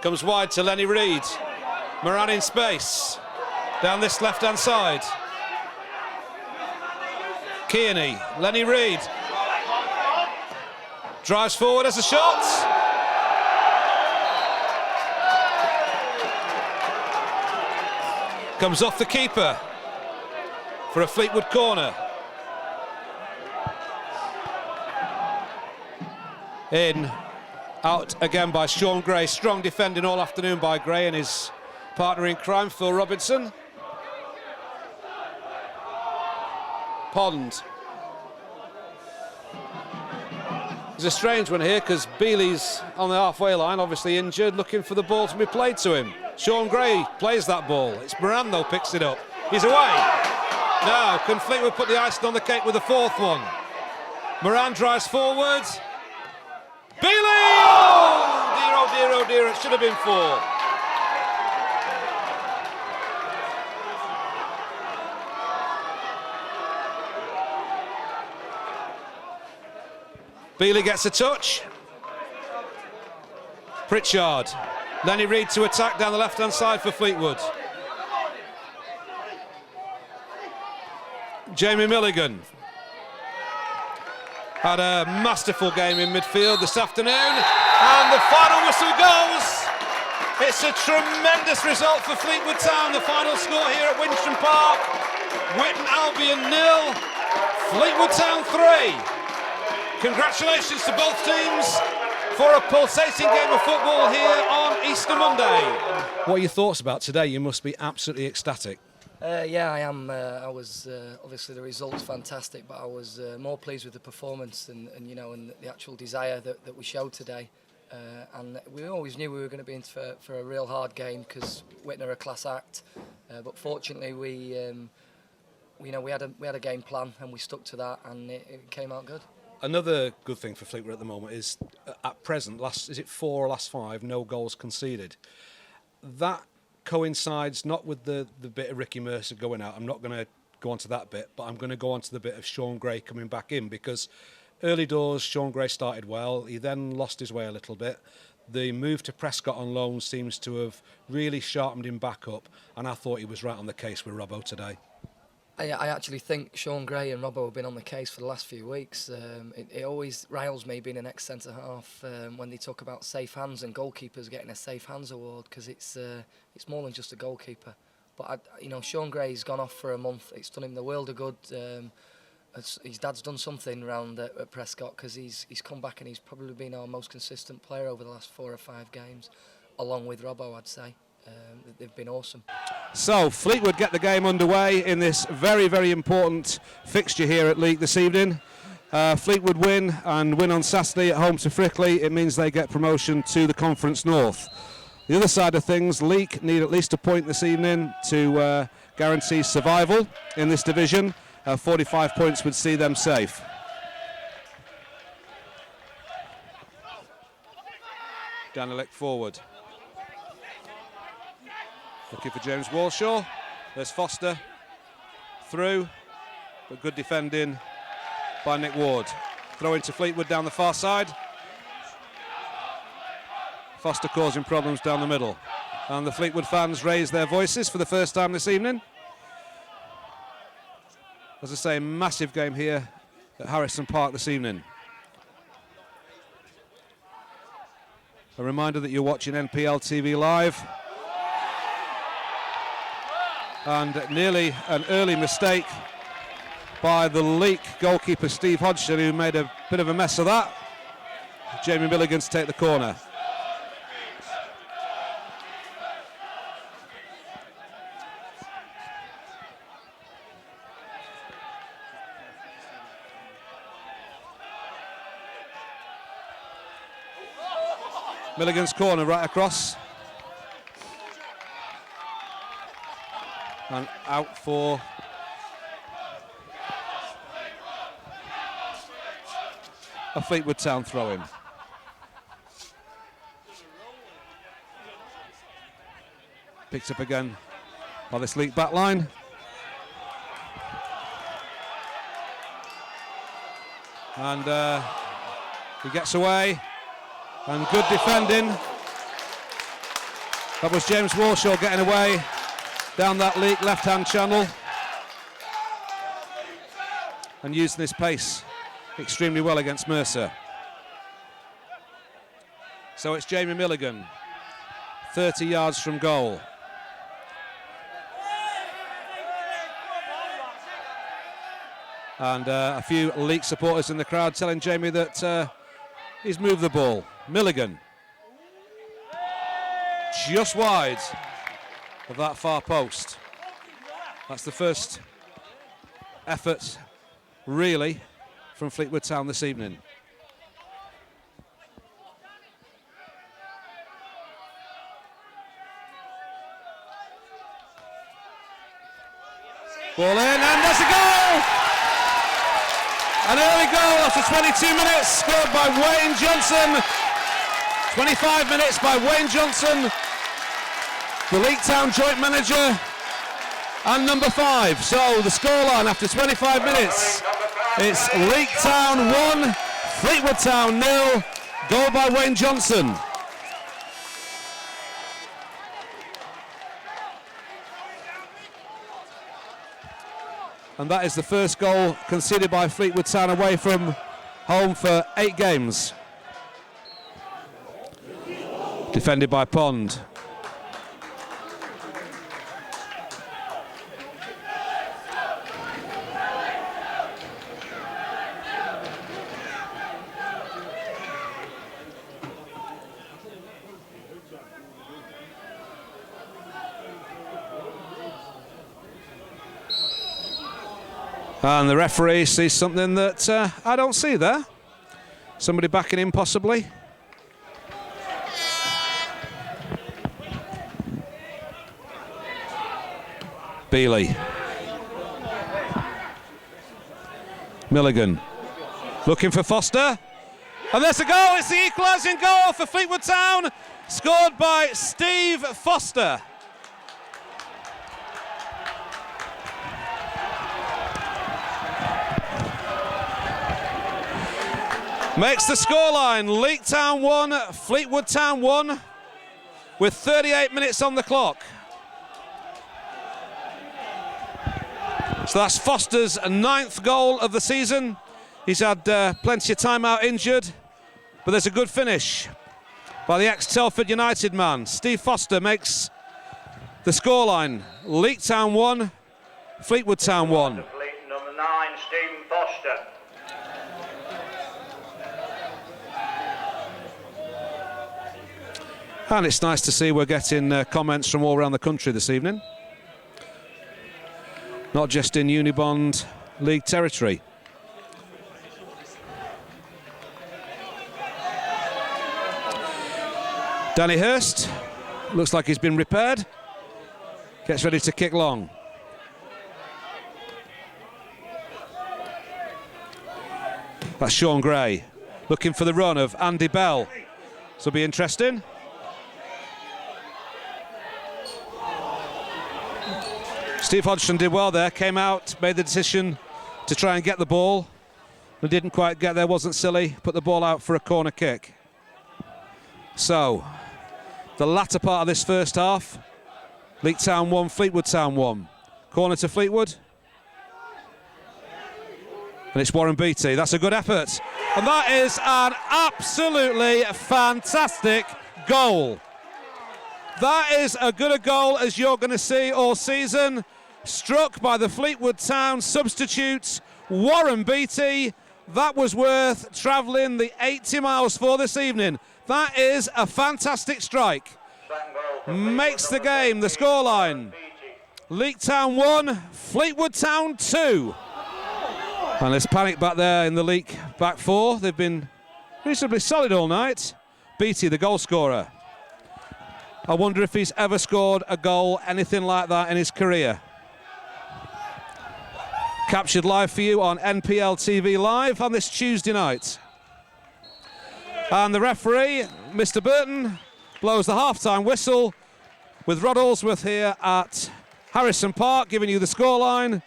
Comes wide to Lennie Reid. Moran in space. Down this left-hand side. Kearney, Lennie Reid. Drives forward as a shot. Comes off the keeper for a Fleetwood corner. In. Out again by Shaun Gray. Strong defending all afternoon by Gray and his partner in crime, Phil Robinson. Pond. There's a strange one here because Beeley's on the halfway line, obviously injured, looking for the ball to be played to him. Shaun Gray plays that ball. It's Moran though, picks it up. He's away. Now, can Fleetwood put the icing on the cake with the fourth one? Moran drives forward. Beeley! Oh dear, oh dear, it should have been 4. Beeley gets a touch. Pritchard. Lennie Reid to attack down the left-hand side for Fleetwood. Jamie Milligan. Had a masterful game in midfield this afternoon, and the final whistle goes. It's a tremendous result for Fleetwood Town. The final score here at Wincham Park: Witton Albion 0, Fleetwood Town 3. Congratulations to both teams for a pulsating game of football here on Easter Monday. What are your thoughts about today? You must be absolutely ecstatic. Yeah, I am. I was obviously the result's fantastic, but I was more pleased with the performance and you know, and the actual desire that we showed today. And we always knew we were going to be in for a real hard game because Witton are a class act. But fortunately, we had a game plan and we stuck to that, and it came out good. Another good thing for Fleetwood at the moment is, at present, last 4 or last 5, no goals conceded. That coincides not with the bit of Ricky Mercer going out. I'm not going to go on to that bit, but I'm going to go on to the bit of Shaun Gray coming back in, because early doors Shaun Gray started well. He then lost his way a little bit. The move to Prescott on loan seems to have really sharpened him back up, and I thought he was right on the case with Robbo today. I actually think Shaun Gray and Robbo have been on the case for the last few weeks. It always riles me being an ex-centre-half when they talk about safe hands and goalkeepers getting a safe hands award, because it's more than just a goalkeeper. But Shaun Gray's gone off for a month. It's done him the world of good. His dad's done something round at Prescott, because he's come back and he's probably been our most consistent player over the last 4 or 5 games, along with Robbo, I'd say. They've been awesome. So Fleetwood get the game underway in this very, very important fixture here at Leek this evening. Fleetwood win on Saturday at home to Frickley. It means they get promotion to the Conference North. The other side of things, Leek need at least a point this evening to guarantee survival in this division. 45 points would see them safe. Donnelly forward. Looking for James Walshaw. There's Foster. Through. But good defending by Nick Ward. Throw into Fleetwood down the far side. Foster causing problems down the middle. And the Fleetwood fans raise their voices for the first time this evening. As I say, massive game here at Harrison Park this evening. A reminder that you're watching NPL TV Live. And nearly an early mistake by the Leek goalkeeper Steve Hodgson, who made a bit of a mess of that. Jamie Milligan to take the corner. Milligan's corner right across. And out for a Fleetwood Town throw-in. Picked up again by this Leek back line. And he gets away. And good defending. That was James Warshaw getting away down that Leek left-hand channel. And using his pace extremely well against Mercer. So it's Jamie Milligan, 30 yards from goal. And a few Leek supporters in the crowd telling Jamie that he's moved the ball. Milligan, just wide of that far post. That's the first effort, really, from Fleetwood Town this evening. Ball in, and there's a goal! An early goal after 22 minutes, scored by Wayne Johnson. 25 minutes by Wayne Johnson, the Leek Town joint manager, and number 5. So the scoreline after 25 minutes, it's Leek Town 1, Fleetwood Town 0, goal by Wayne Johnson. And that is the first goal conceded by Fleetwood Town away from home for 8 games. Defended by Pond. And the referee sees something that I don't see there. Somebody backing in possibly. Beeley. Milligan looking for Foster. And there's a goal, it's the equalising goal for Fleetwood Town, scored by Steve Foster. Makes the scoreline, Leek Town 1, Fleetwood Town 1, with 38 minutes on the clock. So that's Foster's 9th goal of the season. He's had plenty of time out injured, but there's a good finish by the ex-Telford United man. Steve Foster makes the scoreline. Leek Town 1, Fleetwood Town 1. Number 9, Stephen Foster. And it's nice to see we're getting comments from all around the country this evening. Not just in Unibond League territory. Danny Hurst, looks like he's been repaired. Gets ready to kick long. That's Shaun Gray, looking for the run of Andy Bell. This will be interesting. Steve Hodgson did well there, came out, made the decision to try and get the ball. They didn't quite get there, wasn't silly. Put the ball out for a corner kick. So, the latter part of this first half, Leek Town 1, Fleetwood Town 1. Corner to Fleetwood. And it's Warren Beatie. That's a good effort. And that is an absolutely fantastic goal. That is as good a goal as you're going to see all season. Struck by the Fleetwood Town substitute, Warren Beatie. That was worth travelling the 80 miles for this evening. That is a fantastic strike. Makes the game, the scoreline. Leek Town 1, Fleetwood Town 2. And there's panic back there in the Leek back four. They've been reasonably solid all night. Beatie, the goal scorer. I wonder if he's ever scored a goal, anything like that in his career. Captured live for you on NPL TV Live on this Tuesday night. And the referee, Mr. Burton, blows the half-time whistle with Rod Allsworth here at Harrison Park, giving you the scoreline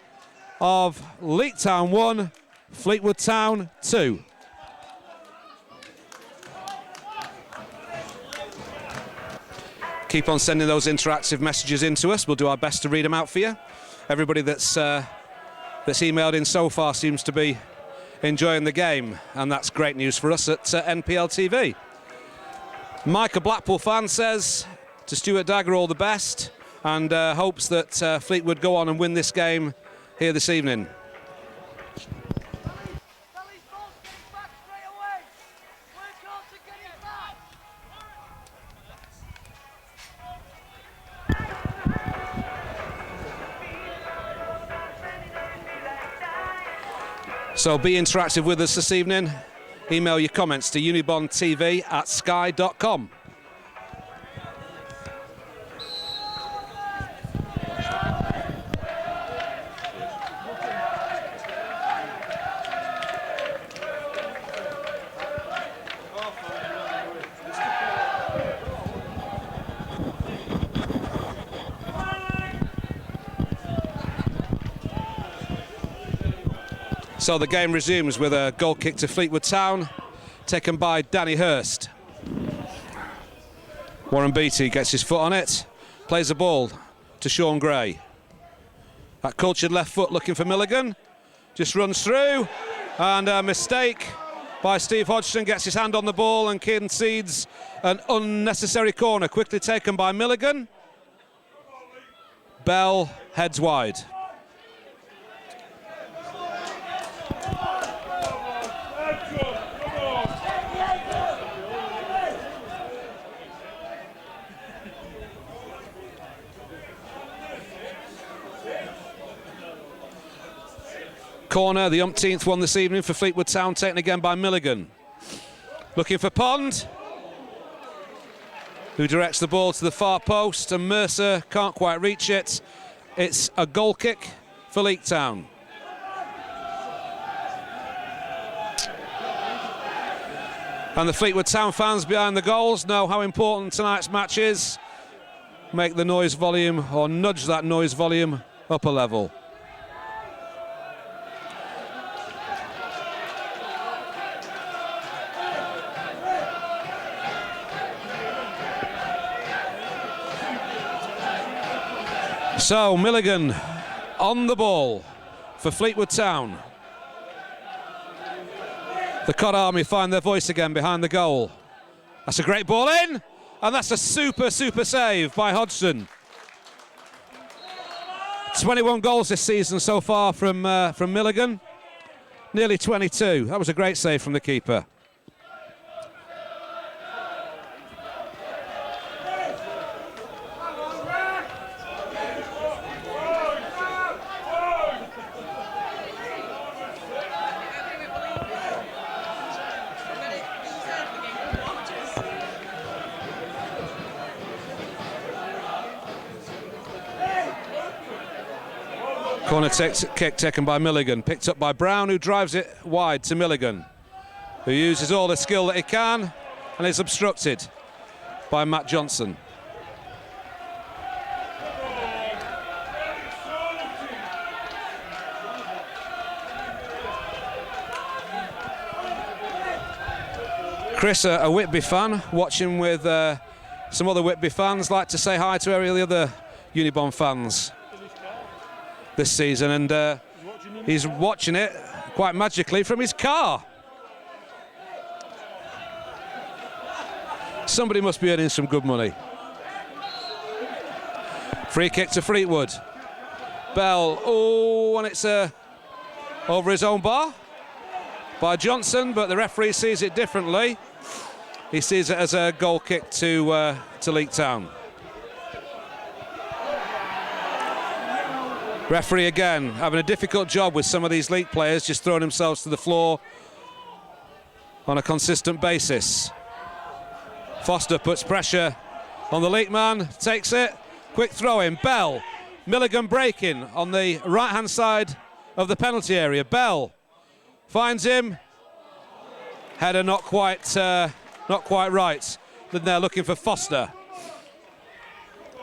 of Leek Town 1, Fleetwood Town 2. Keep on sending those interactive messages in to us. We'll do our best to read them out for you. Everybody that's emailed in so far seems to be enjoying the game, and that's great news for us at NPL TV. Mike, a Blackpool fan, says to Stuart Dagger all the best, and hopes that Fleetwood go on and win this game here this evening. So be interactive with us this evening. Email your comments to unibondtv@sky.com. So the game resumes with a goal kick to Fleetwood Town, taken by Danny Hurst. Warren Beatie gets his foot on it, plays the ball to Shaun Gray. That cultured left foot looking for Milligan, just runs through, and a mistake by Steve Hodgson, gets his hand on the ball and concedes an unnecessary corner, quickly taken by Milligan. Bell heads wide. Corner, the umpteenth one this evening for Fleetwood Town, taken again by Milligan. Looking for Pond, who directs the ball to the far post, and Mercer can't quite reach it. It's a goal kick for Leek Town. And the Fleetwood Town fans behind the goals know how important tonight's match is. Make the noise volume, or nudge that noise volume up a level. So Milligan on the ball for Fleetwood Town. The Cod Army find their voice again behind the goal. That's a great ball in, and that's a super save by Hodgson. 21 goals this season so far from Milligan, nearly 22. That was a great save from the keeper. Corner kick taken by Milligan, picked up by Brown, who drives it wide to Milligan, who uses all the skill that he can and is obstructed by Matt Johnson. Chris, a Whitby fan, watching with some other Whitby fans. Like to say hi to every other Unibond fans this season, and he's watching it quite magically from his car. Somebody must be earning some good money. Free kick to Fleetwood. Bell, oh, and it's over his own bar by Johnson, but the referee sees it differently. He sees it as a goal kick to Leek Town. Referee again having a difficult job with some of these Leek players, just throwing themselves to the floor on a consistent basis. Foster puts pressure on the Leek man, takes it, quick throw in. Bell, Milligan breaking on the right hand side of the penalty area. Bell finds him, header not quite right. Then they're looking for Foster.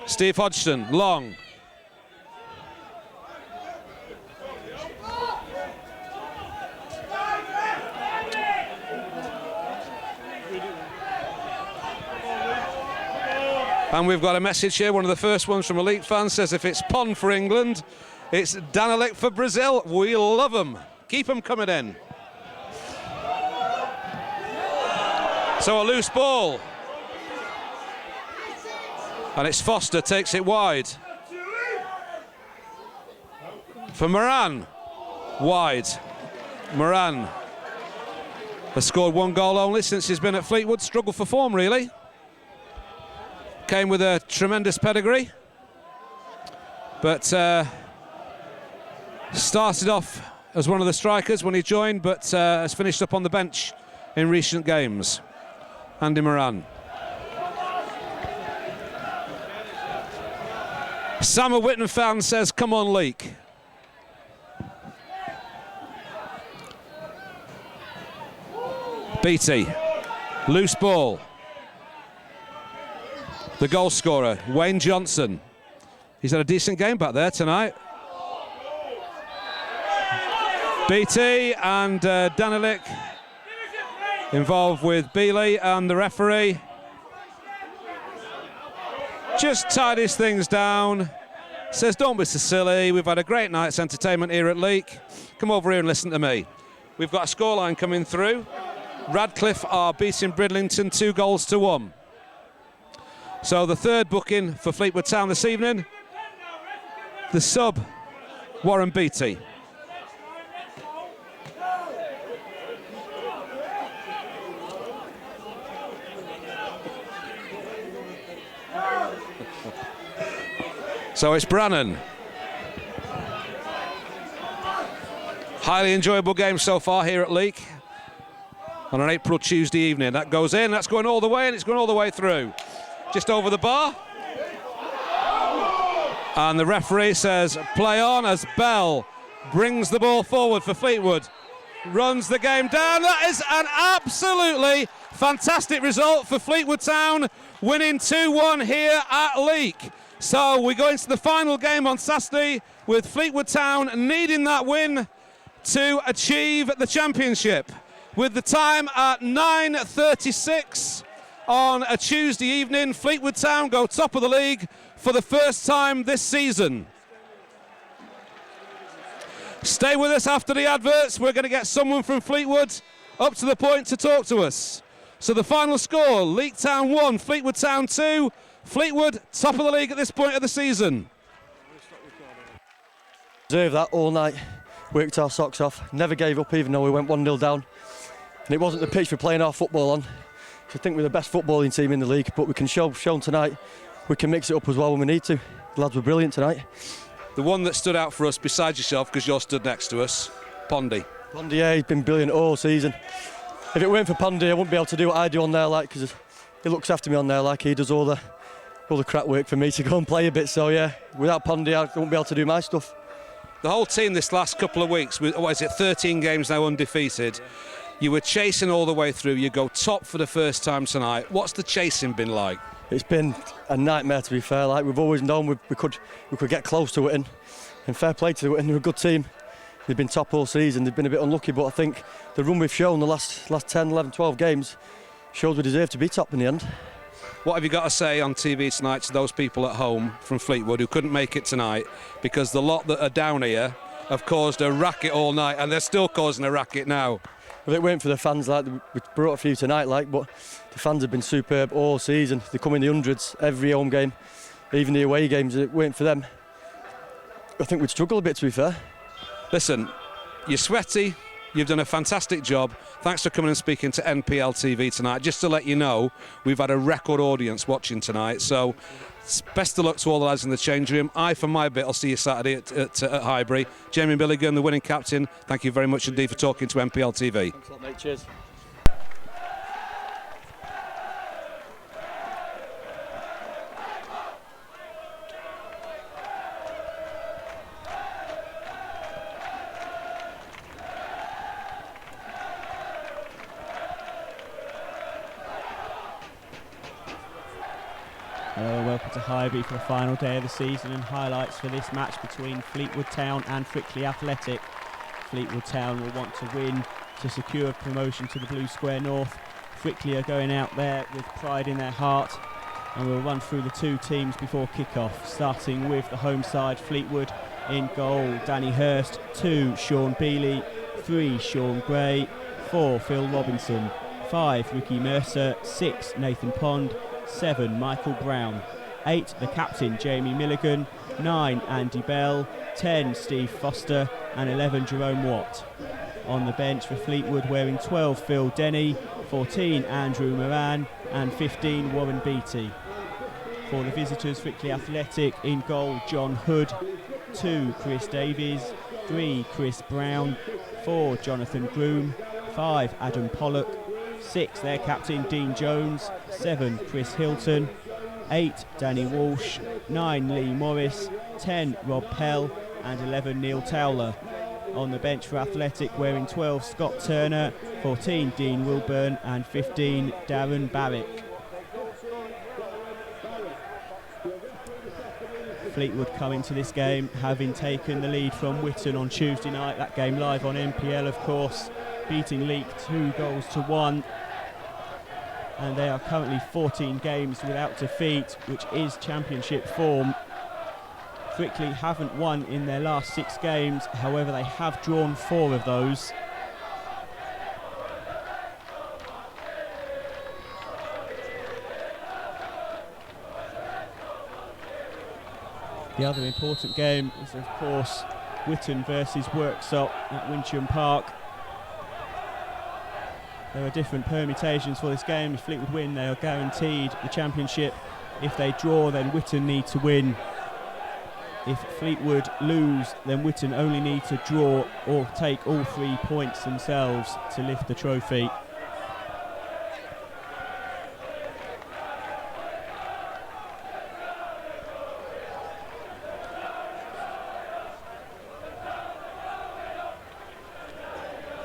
Steve Hodgson, long. And we've got a message here, one of the first ones from a Leek fan, says if it's Pond for England, it's Donnelly for Brazil. We love them. Keep them coming in. So a loose ball. And it's Foster, takes it wide. For Moran. Wide. Moran has scored one goal only since he's been at Fleetwood. Struggled for form, really. Came with a tremendous pedigree, but started off as one of the strikers when he joined, but has finished up on the bench in recent games. Andy Moran. Sam, a Witton fan, says, come on, Leek. Beatie. Loose ball. The goal scorer, Wayne Johnson. He's had a decent game back there tonight. Beatie and Donnelly involved with Beeley, and the referee just tidies things down. Says, don't be so silly. We've had a great night's entertainment here at Leek. Come over here and listen to me. We've got a scoreline coming through. Radcliffe are beating Bridlington 2-1. So the third booking for Fleetwood Town this evening, the sub, Warren Beatie. So it's Brannan. Highly enjoyable game so far here at Leek on an April Tuesday evening. That goes in, that's going all the way, and it's going all the way through. Just over the bar. And the referee says play on as Bell brings the ball forward for Fleetwood. Runs the game down. That is an absolutely fantastic result for Fleetwood Town, winning 2-1 here at Leek. So we go into the final game on Saturday with Fleetwood Town needing that win to achieve the championship. With the time at 9:36 on a Tuesday evening, Fleetwood Town go top of the league for the first time this season. Stay with us after the adverts. We're going to get someone from Fleetwood up to the point to talk to us. So the final score, Leek Town 1, Fleetwood Town 2. Fleetwood top of the league at this point of the season. Deserved that all night. Worked our socks off. Never gave up even though we went 1-0 down. And it wasn't the pitch we're playing our football on. I think we're the best footballing team in the league, but we can show tonight we can mix it up as well when we need to. The lads were brilliant tonight. The one that stood out for us besides yourself, because you're stood next to us, Pondy. Pondy, yeah, he's been brilliant all season. If it weren't for Pondy, I wouldn't be able to do what I do on there, like, because he looks after me on there, like he does all the crap work for me to go and play a bit. So yeah, without Pondy, I wouldn't be able to do my stuff. The whole team this last couple of weeks, with, what is it, 13 games now undefeated. You were chasing all the way through. You go top for the first time tonight. What's the chasing been like? It's been a nightmare, to be fair. Like, we've always known we could get close to Witton, and fair play to Witton. They're a good team. They've been top all season. They've been a bit unlucky, but I think the run we've shown the last 10, 11, 12 games showed we deserved to be top in the end. What have you got to say on TV tonight to those people at home from Fleetwood who couldn't make it tonight? Because the lot that are down here have caused a racket all night, and they're still causing a racket now. Well, it weren't for the fans, like we brought a few tonight, like, but the fans have been superb all season. They come in the hundreds every home game, even the away games. It weren't for them, I think we'd struggle a bit, to be fair. Listen, you're sweaty. You've done a fantastic job. Thanks for coming and speaking to NPL TV tonight. Just to let you know, we've had a record audience watching tonight. So, best of luck to all the lads in the change room. For my bit, I'll see you Saturday at Highbury. Jamie Milligan, the winning captain, thank you very much indeed for talking to NPL TV. Thanks a lot, mate. Cheers. Hello and welcome to Highbury for the final day of the season and highlights for this match between Fleetwood Town and Frickley Athletic. Fleetwood Town will want to win to secure promotion to the Blue Square North. Frickley are going out there with pride in their heart, and we'll run through the two teams before kick-off, starting with the home side. Fleetwood in goal, Danny Hurst. 2, Shaun Beeley. 3, Shaun Gray. 4, Phil Robinson. 5, Ricky Mercer. 6, Nathan Pond. 7, Michael Brown. 8, the captain, Jamie Milligan. 9, Andy Bell. 10, Steve Foster. And 11, Jerome Watt. On the bench for Fleetwood, wearing 12, Phil Denney. 14, Andrew Moran. And 15, Warren Beatie. For the visitors, Frickley Athletic in goal, John Hood. 2, Chris Davies. 3, Chris Brown. 4, Jonathan Groom. 5, Adam Pollock. 6, their captain, Dean Jones. 7, Chris Hilton. 8, Danny Walsh. 9, Lee Morris. 10, Rob Pell. And 11, Neil Towler. On the bench for Athletic, wearing 12, Scott Turner. 14, Dean Wilburn. And 15, Darren Barrick. Fleetwood coming to this game having taken the lead from Witton on Tuesday night. That game live on NPL, of course, beating Leek 2-1. And they are currently 14 games without defeat, which is championship form. Frickley haven't won in their last 6 games, however they have drawn 4 of those. The other important game is, of course, Witton versus Worksop at Wincham Park. There are different permutations for this game. If Fleetwood win, they are guaranteed the championship. If they draw, then Witton need to win. If Fleetwood lose, then Witton only need to draw or take all 3 points themselves to lift the trophy.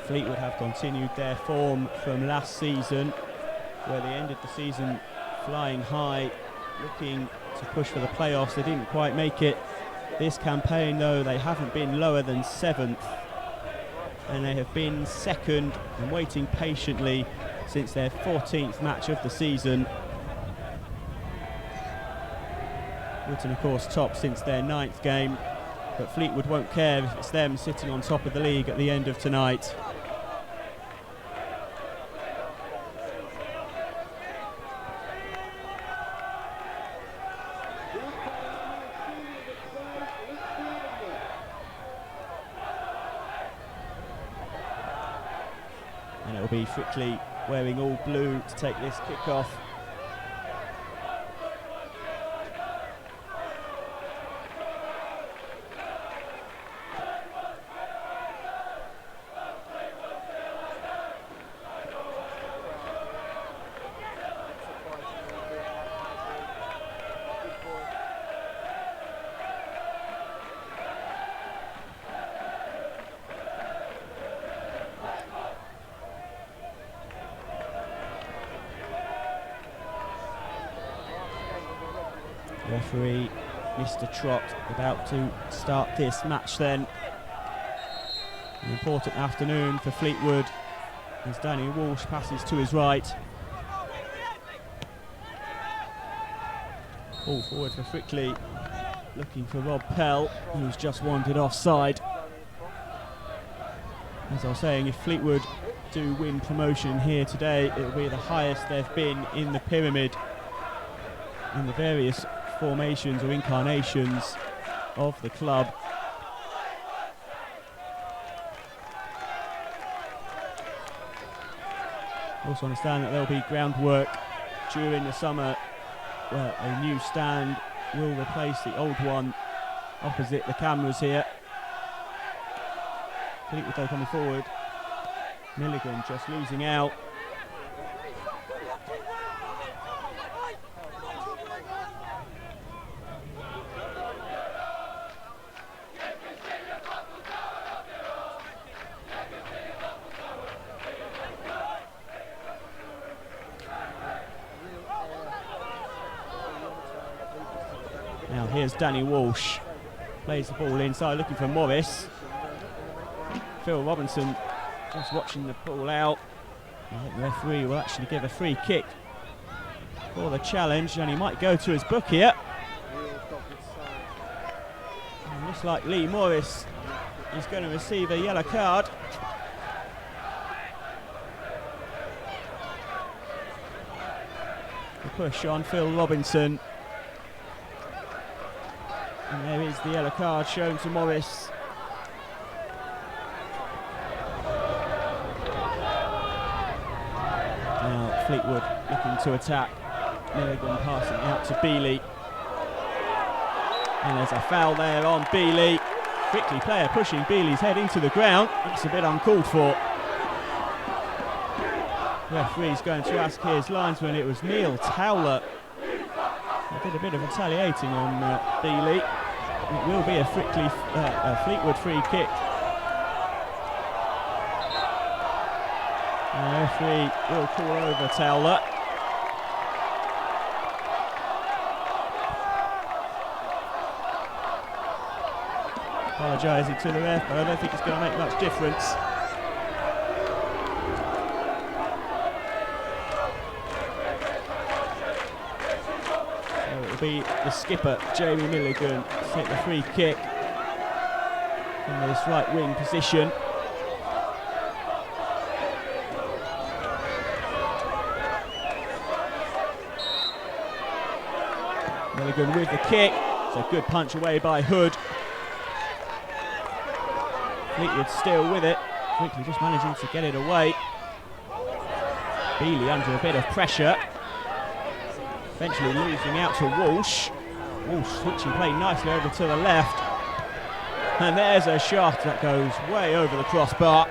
Fleetwood have continued their form from last season, where they ended the season flying high, looking to push for the playoffs. They didn't quite make it. This campaign, though, they haven't been lower than 7th, and they have been 2nd and waiting patiently since their 14th match of the season. Witton, of course, top since their 9th game, but Fleetwood won't care if it's them sitting on top of the league at the end of tonight. And it'll be Frickley wearing all blue to take this kick-off. Referee Mr. Trott about to start this match then. An important afternoon for Fleetwood as Danny Walsh passes to his right. Ball forward for Frickley, looking for Rob Pell, who's just wandered offside. As I was saying, if Fleetwood do win promotion here today, it will be the highest they've been in the pyramid in the various formations or incarnations of the club. Also understand that there'll be groundwork during the summer where a new stand will replace the old one opposite the cameras here. Fleetwood though coming forward. Milligan just losing out. Now here's Danny Walsh. Plays the ball inside looking for Morris. Phil Robinson just watching the ball out. I think the referee will actually give a free kick for the challenge, and he might go to his book here. And looks like Lee Morris is going to receive a yellow card. The push on Phil Robinson. And there is the yellow card shown to Morris. Now Fleetwood looking to attack. Milligan passing out to Beeley. And there's a foul there on Beeley. Frickley player pushing Beeley's head into the ground. It's a bit uncalled for. Referee's going to ask his linesman. It was Neil Towler. He did a bit of retaliating on Beeley. It will be a Fleetwood free kick. And the referee will call over Towler. Apologising to the ref, but I don't think it's going to make much difference. So it will be the skipper, Jamie Milligan, to take the free kick from this right wing position. Milligan with the kick. It's a good punch away by Hood. Fleetwood still with it. Frickley just managing to get it away. Beeley under a bit of pressure. Eventually losing out to Walsh. Walsh switching play nicely over to the left. And there's a shot that goes way over the crossbar.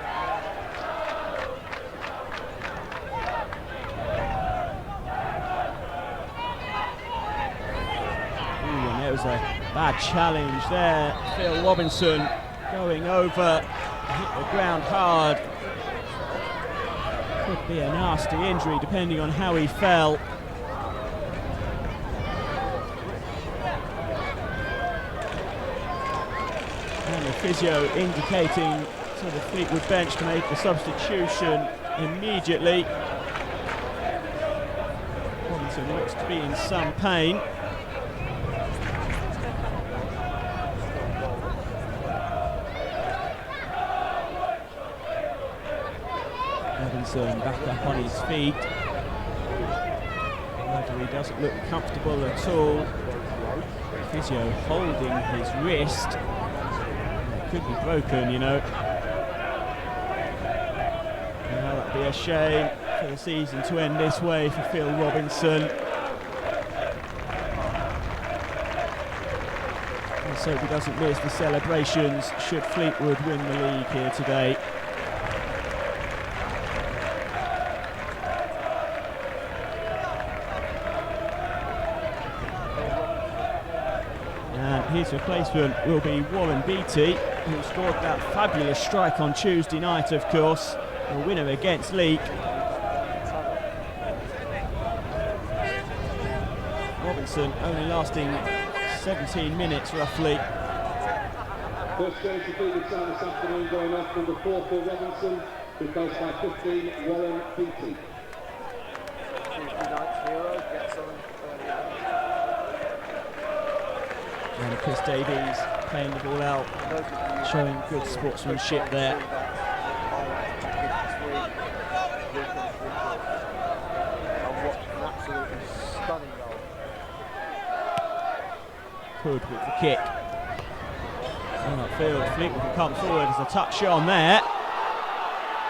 Ooh, and there was a bad challenge there. Phil Robinson going over, hit the ground hard. Could be a nasty injury depending on how he fell. And the physio indicating to the Fleetwood bench to make the substitution immediately. Robinson looks to be in some pain. Back up on his feet. He doesn't look comfortable at all. Physio holding his wrist. It could be broken, you know. Now that'd be a shame for the season to end this way for Phil Robinson. Let's hope he doesn't miss the celebrations should Fleetwood win the league here today. His replacement will be Warren Beatie, who scored that fabulous strike on Tuesday night, of course, a winner against Leek. Robinson only lasting 17 minutes roughly. First goal to Fleetwood Town this afternoon, going off number 4 for Robinson, replaced by 15 Warren Beatie. Tuesday night's hero gets on And Chris Davies playing the ball out, showing good sportsmanship there. Hood with the kick. On upfield, Fleetwood will come forward as a touch on there.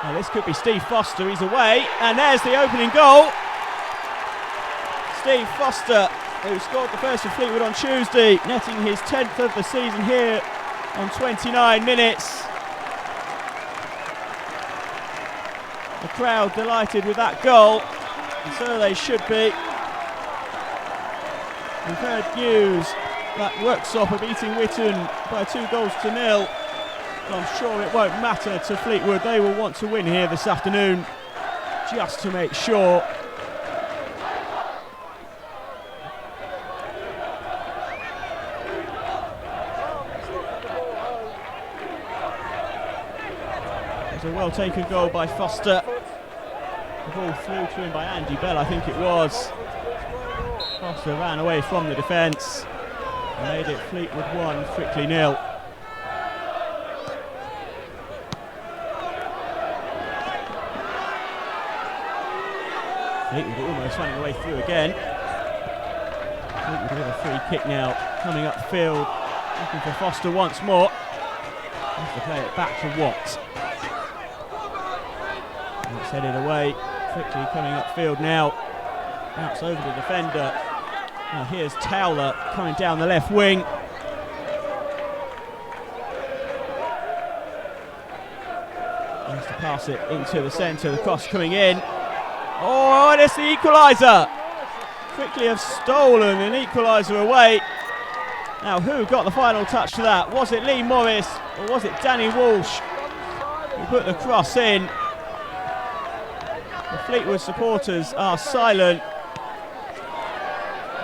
Now this could be Steve Foster, he's away, and there's the opening goal. Steve Foster, who scored the first for Fleetwood on Tuesday, netting his 10th of the season here on 29 minutes. The crowd delighted with that goal, and so they should be. We've heard news that Worksop are beating Witton by 2-0. I'm sure it won't matter to Fleetwood. They will want to win here this afternoon, just to make sure. It's a well-taken goal by Foster. The ball flew to him by Andy Bell, I think it was. Foster ran away from the defence and made it Fleetwood 1, Frickley 0. Fleetwood almost finding a way through again. Fleetwood with a free kick now, coming upfield, looking for Foster once more. Has to play it back to Watt. And it's headed away. Frickley coming upfield now. Bounce over the defender. Now here's Towler coming down the left wing. Wants to pass it into the centre. The cross coming in. Oh, and it's the equaliser. Frickley have stolen an equaliser away. Now, who got the final touch to that? Was it Lee Morris or was it Danny Walsh who put the cross in? The Fleetwood supporters are silent.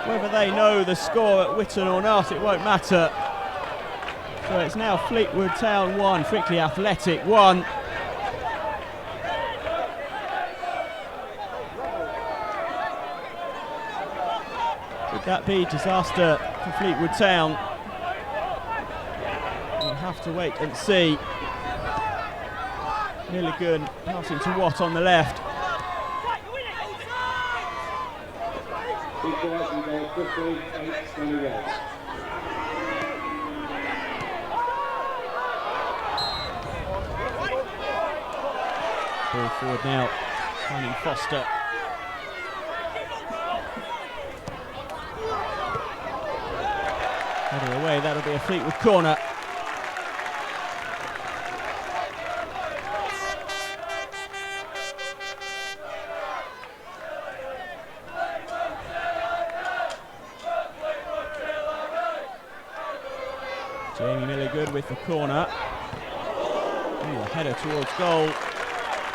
Whether they know the score at Witton or not, it won't matter. So it's now Fleetwood Town 1, Frickley Athletic 1. Could that be disaster for Fleetwood Town? We'll have to wait and see. Milligan passing to Watt on the left. Equalising goal, 58-21. Ball forward now, finding Foster. Header away, that'll be a Fleetwood corner. Jamie Milligan with the corner. Ooh, a header towards goal.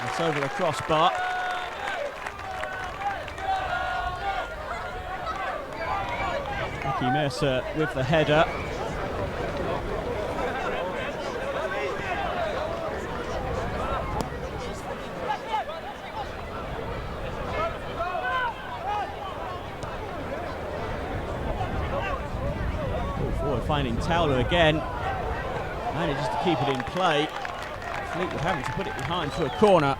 It's over the crossbar. Micky Mercer with the header. Forward finding Towler again. Manages to keep it in play. Fleetwood having to put it behind for a corner.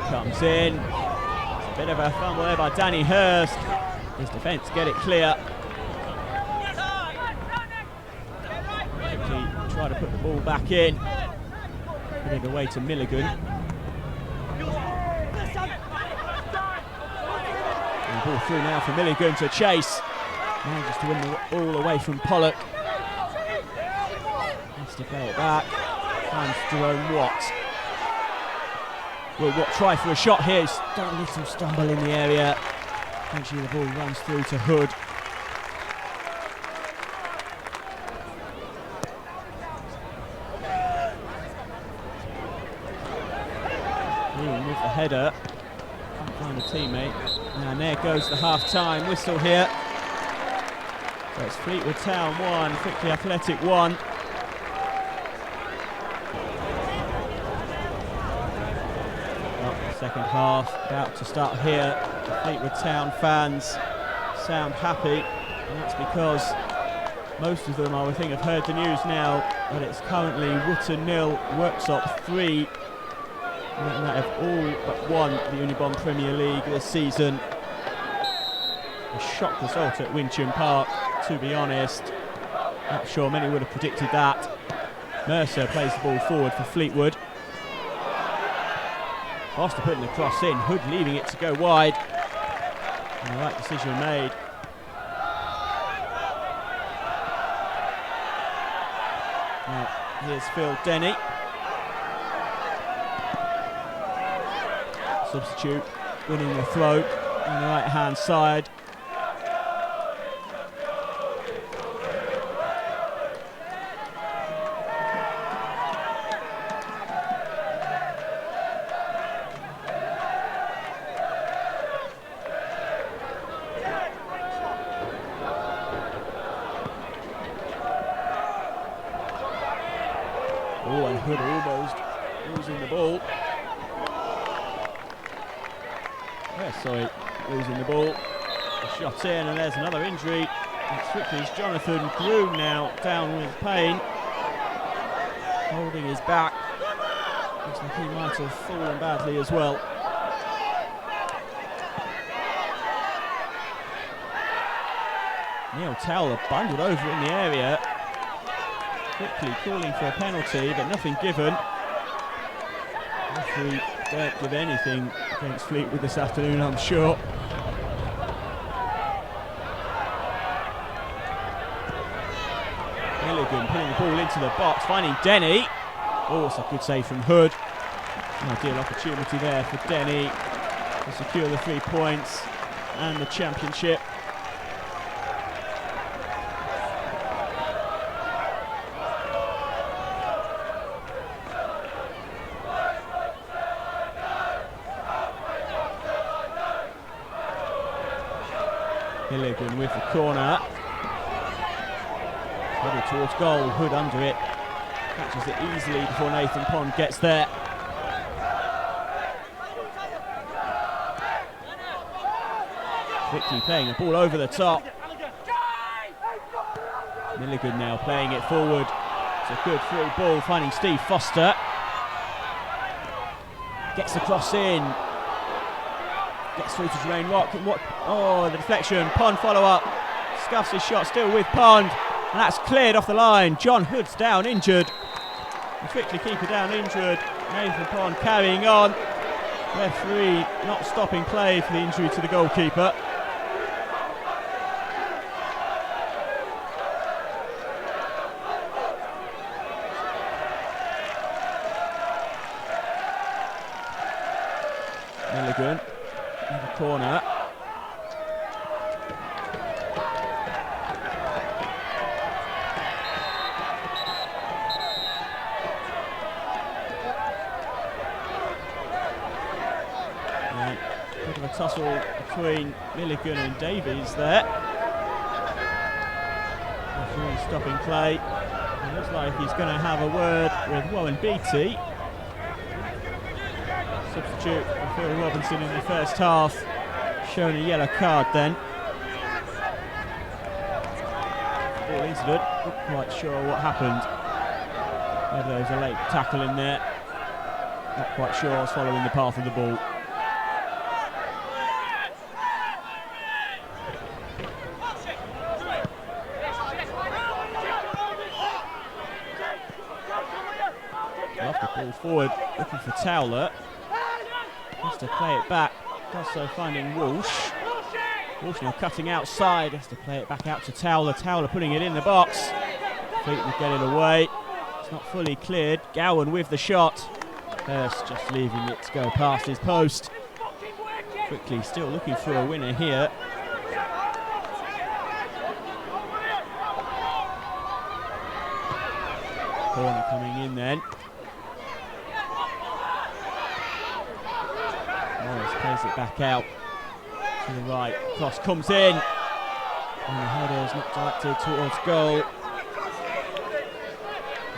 Comes in. It's a bit of a fumble there by Danny Hurst. His defence get it clear. Quickly try to put the ball back in. Put it away to Milligan. And ball through now for Milligan to chase. Manages to win the ball away from Pollock. Has to play it back. Finds Jerome Watt. Will Watt try for a shot here? He's done a little stumble in the area. Eventually the ball runs through to Hood. header. Can't find a teammate. And there goes the half-time whistle here. So it's Fleetwood Town 1, Frickley Athletic 1. Second half about to start here. The Fleetwood Town fans sound happy, and that's because most of them, I would think, have heard the news now that it's currently Witton 0, Worksop 3, and that have all but won the Unibond Premier League this season. A shock result at Wincham Park, to be honest. Not sure many would have predicted that. Mercer plays the ball forward for Fleetwood. Foster putting the cross in, Hood leaving it to go wide. And the right decision made. Now, here's Phil Denney. Substitute, winning the throw on the right-hand side. Hood almost losing the ball. Losing the ball. A shot in, and there's another injury. It's Frickley's Jonathan Groom now down with pain. Holding his back. Looks like he might have fallen badly as well. Neil Towler bundled over in the area. Quickly calling for a penalty, but nothing given. Referee don't give anything against Fleetwood this afternoon, I'm sure. Milligan putting the ball into the box, finding Denney. Oh, it's a good save from Hood. An ideal opportunity there for Denney to secure the 3 points and the championship. Milligan with the corner. Headed towards goal, Hood under it. Catches it easily before Nathan Pond gets there. Quickly playing the ball over the top. Milligan now playing it forward. It's a good through ball, finding Steve Foster. Gets the cross in. Gets through to Jerome. Oh, the deflection. Pond follow up. Scuffs his shot still with Pond. And that's cleared off the line. John Hood's down injured. The Frickley keeper down injured. Nathan Pond carrying on. Referee not stopping play for the injury to the goalkeeper. Milligan. In the corner. And a bit of a tussle between Milligan and Davies there. Referee stopping play. It looks like he's going to have a word with Warren Beatie. Substitute for Phil Robinson in the first half, shown a yellow card then. Ball incident, not quite sure what happened. Whether there was a late tackle in there, not quite sure. I was following the path of the ball. Off the ball forward, looking for Towler. Has to play it back, does so finding Walsh. Walsh now cutting outside, has to play it back out to Towler. Towler putting it in the box. Fleetwood get it away. It's not fully cleared. Gowan with the shot. Hurst just leaving it to go past his post. Frickley still looking for a winner here. Corner coming in then. Plays it back out to the right. Cross comes in. And the header is not directed towards goal.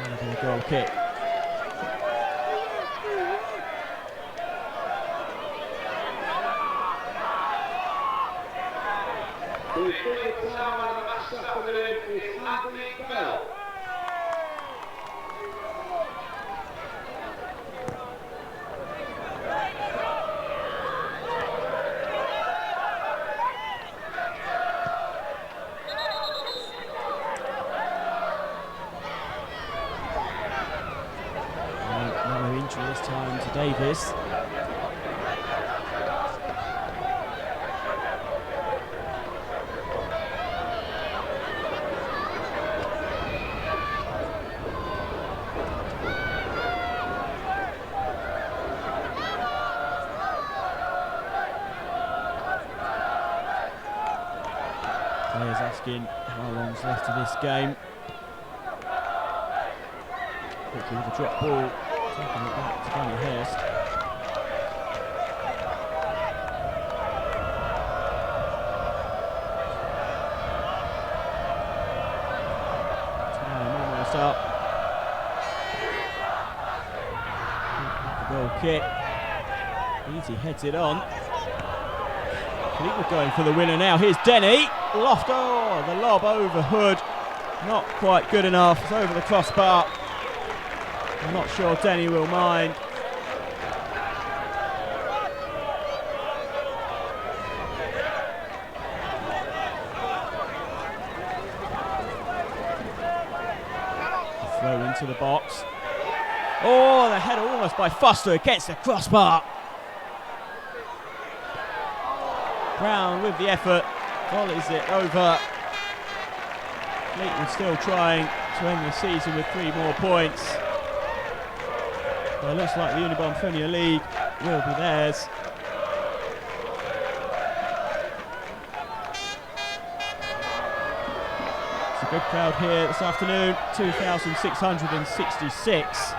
And a goal kick. No injury this time to Davis. Players asking how long's left of this game. Quickly with a drop ball, taking it back to Danny Hurst. Time almost up. Goal kick. Beatie heads it on. Fleetwood going for the winner now. Here's Denney. Loft, oh, the lob over Hood. Not quite good enough. It's over the crossbar. I'm not sure Denney will mind. Throw into the box. Oh, the header almost by Foster against the crossbar. Brown with the effort, volleys it over. Fleetwood still trying to end the season with 3 more points. Well, it looks like the Unibond Premier League will be theirs. It's a good crowd here this afternoon, 2,666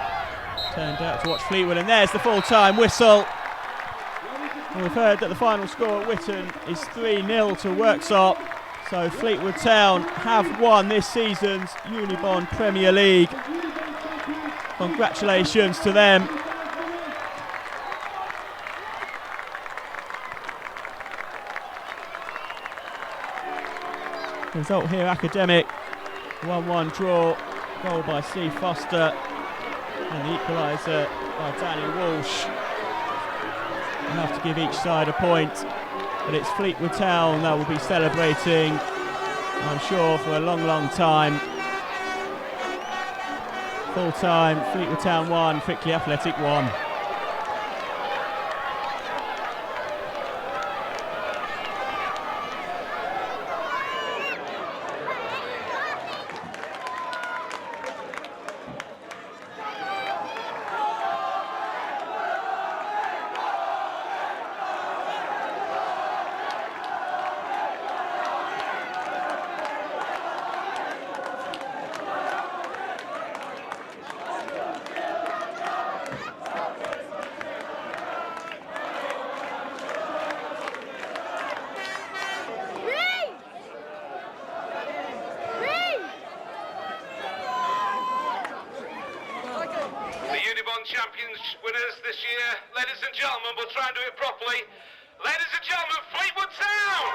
turned out to watch Fleetwood, and there's the full-time whistle. And we've heard that the final score at Witton is 3-0 to Worksop, so Fleetwood Town have won this season's Unibond Premier League. Congratulations to them. Result here, academic. 1-1 draw. Goal by C. Foster. And the equaliser by Danny Walsh. We'll have to give each side a point. But it's Fleetwood Town that will be celebrating, I'm sure, for a long, long time. Full time, Fleetwood Town 1, Frickley Athletic 1. Champions winners this year, ladies and gentlemen, we'll try and do it properly. Ladies and gentlemen, Fleetwood Town!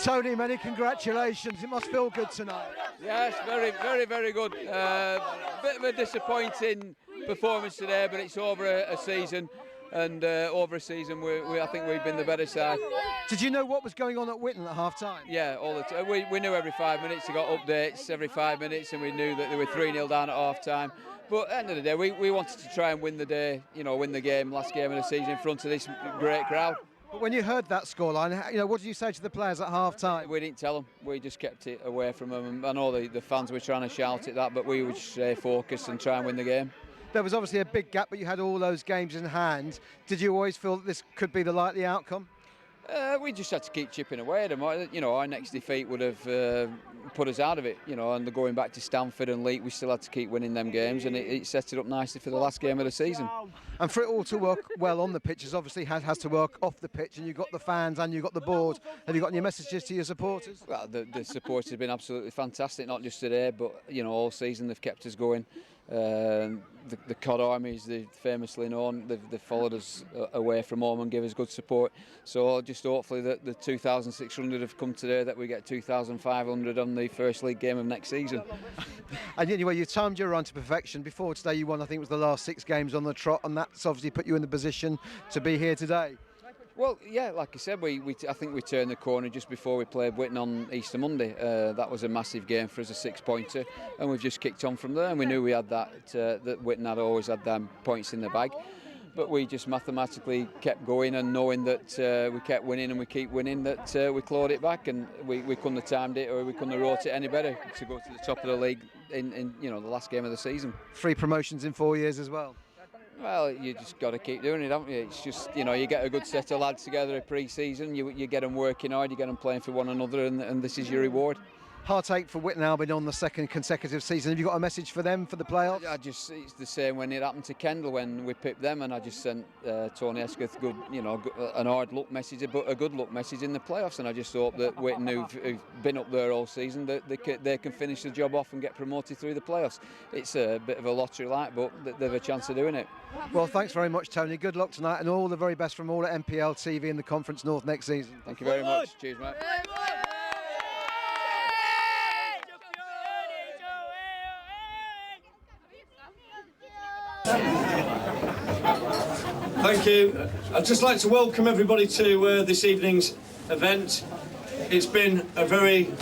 Tony, many congratulations. It must feel good tonight. Yes, very, very, very good. Bit of a disappointing performance today, but it's over a season, and over a season, I think we've been the better side. Did you know what was going on at Witton at half-time? Yeah, all the time. We knew every 5 minutes. We got updates every 5 minutes, and we knew that they were 3-0 down at half-time. But at the end of the day, we wanted to try and win the day, win the game, last game of the season in front of this great crowd. But when you heard that scoreline, what did you say to the players at half-time? We didn't tell them. We just kept it away from them. I know the fans were trying to shout at that, but we would just stay focused and try and win the game. There was obviously a big gap, but you had all those games in hand. Did you always feel that this could be the likely outcome? We just had to keep chipping away at them. Our next defeat would have put us out of it. And going back to Stamford and Leek, we still had to keep winning them games, and it set it up nicely for the last game of the season. And for it all to work well on the pitch, it obviously has to work off the pitch, and you've got the fans and you've got the board. Have you got any messages to your supporters? Well, the supporters have been absolutely fantastic, not just today, but all season they've kept us going. The COD Army, as they're famously known, they've followed us away from home and give us good support. So just hopefully that the 2,600 have come today, that we get 2,500 on the first league game of next season. And anyway, you timed your run to perfection. Before today, you won, I think it was the last 6 games on the trot, and that's obviously put you in the position to be here today. Well, yeah, like I said, I think we turned the corner just before we played Witton on Easter Monday. That was a massive game for us, a 6-pointer, and we've just kicked on from there. And we knew we had that Witton had always had them points in the bag, but we just mathematically kept going, and knowing that we kept winning and we keep winning, that we clawed it back, and we couldn't have timed it or we couldn't have wrote it any better to go to the top of the league in the last game of the season. 3 promotions in 4 years as well. Well, you just got to keep doing it, haven't you? It's just, you get a good set of lads together at pre-season, you get them working hard, you get them playing for one another, and this is your reward. Heartache for Witton Albion on the 2nd consecutive season. Have you got a message for them for the playoffs? It's the same when it happened to Kendal when we pipped them, and I just sent Tony Esquith an hard luck message, but a good luck message in the playoffs, and I just hope that Witton, who've been up there all season, that they can finish the job off and get promoted through the playoffs. It's a bit of a lottery like, but they've a chance of doing it. Well, thanks very much, Tony. Good luck tonight, and all the very best from all at MPL TV and the Conference North next season. Thank you very much. Cheers, mate. Thank you. I'd just like to welcome everybody to this evening's event. It's been a very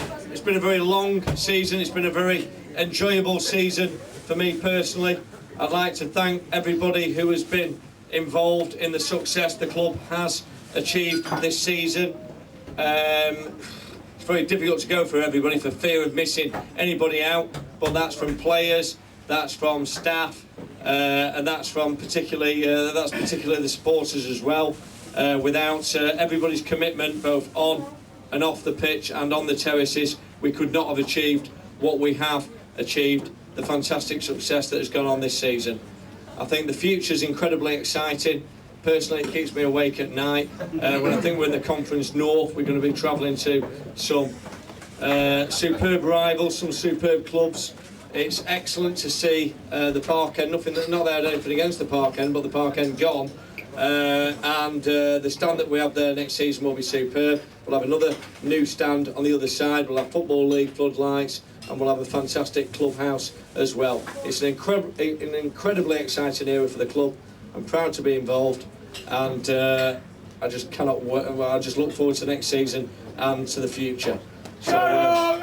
long season. It's been a very enjoyable season for me personally. I'd like to thank everybody who has been involved in the success the club has achieved this season. It's very difficult to go for everybody for fear of missing anybody out, but that's from players, that's from staff, and that's particularly the supporters as well. Without everybody's commitment, both on and off the pitch and on the terraces, we could not have achieved what we have achieved, the fantastic success that has gone on this season. I think the future is incredibly exciting. Personally, it keeps me awake at night. When I think we're in the Conference North, we're going to be travelling to some superb rivals, some superb clubs. It's excellent to see the Park End, not that I had anything against the Park End, but the Park End gone. And the stand that we have there next season will be superb. We'll have another new stand on the other side. We'll have Football League floodlights, and we'll have a fantastic clubhouse as well. It's an incredibly exciting era for the club. I'm proud to be involved, and I just cannot wait. I just look forward to next season and to the future. So,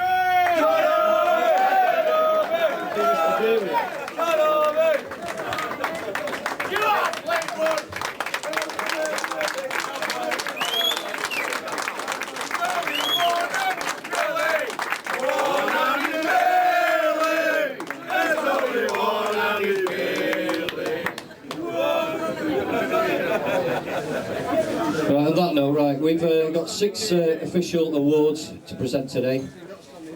Right, on that note, right, we've got 6 official awards to present today,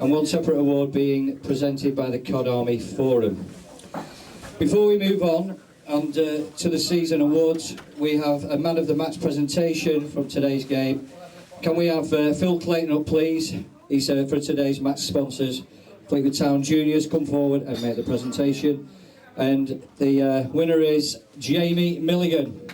and one separate award being presented by the COD Army Forum. Before we move on and to the season awards, we have a man of the match presentation from today's game. Can we have Phil Clayton up, please? He's for today's match sponsors. Fleetwood Town Juniors, come forward and make the presentation. And the winner is Jamie Milligan.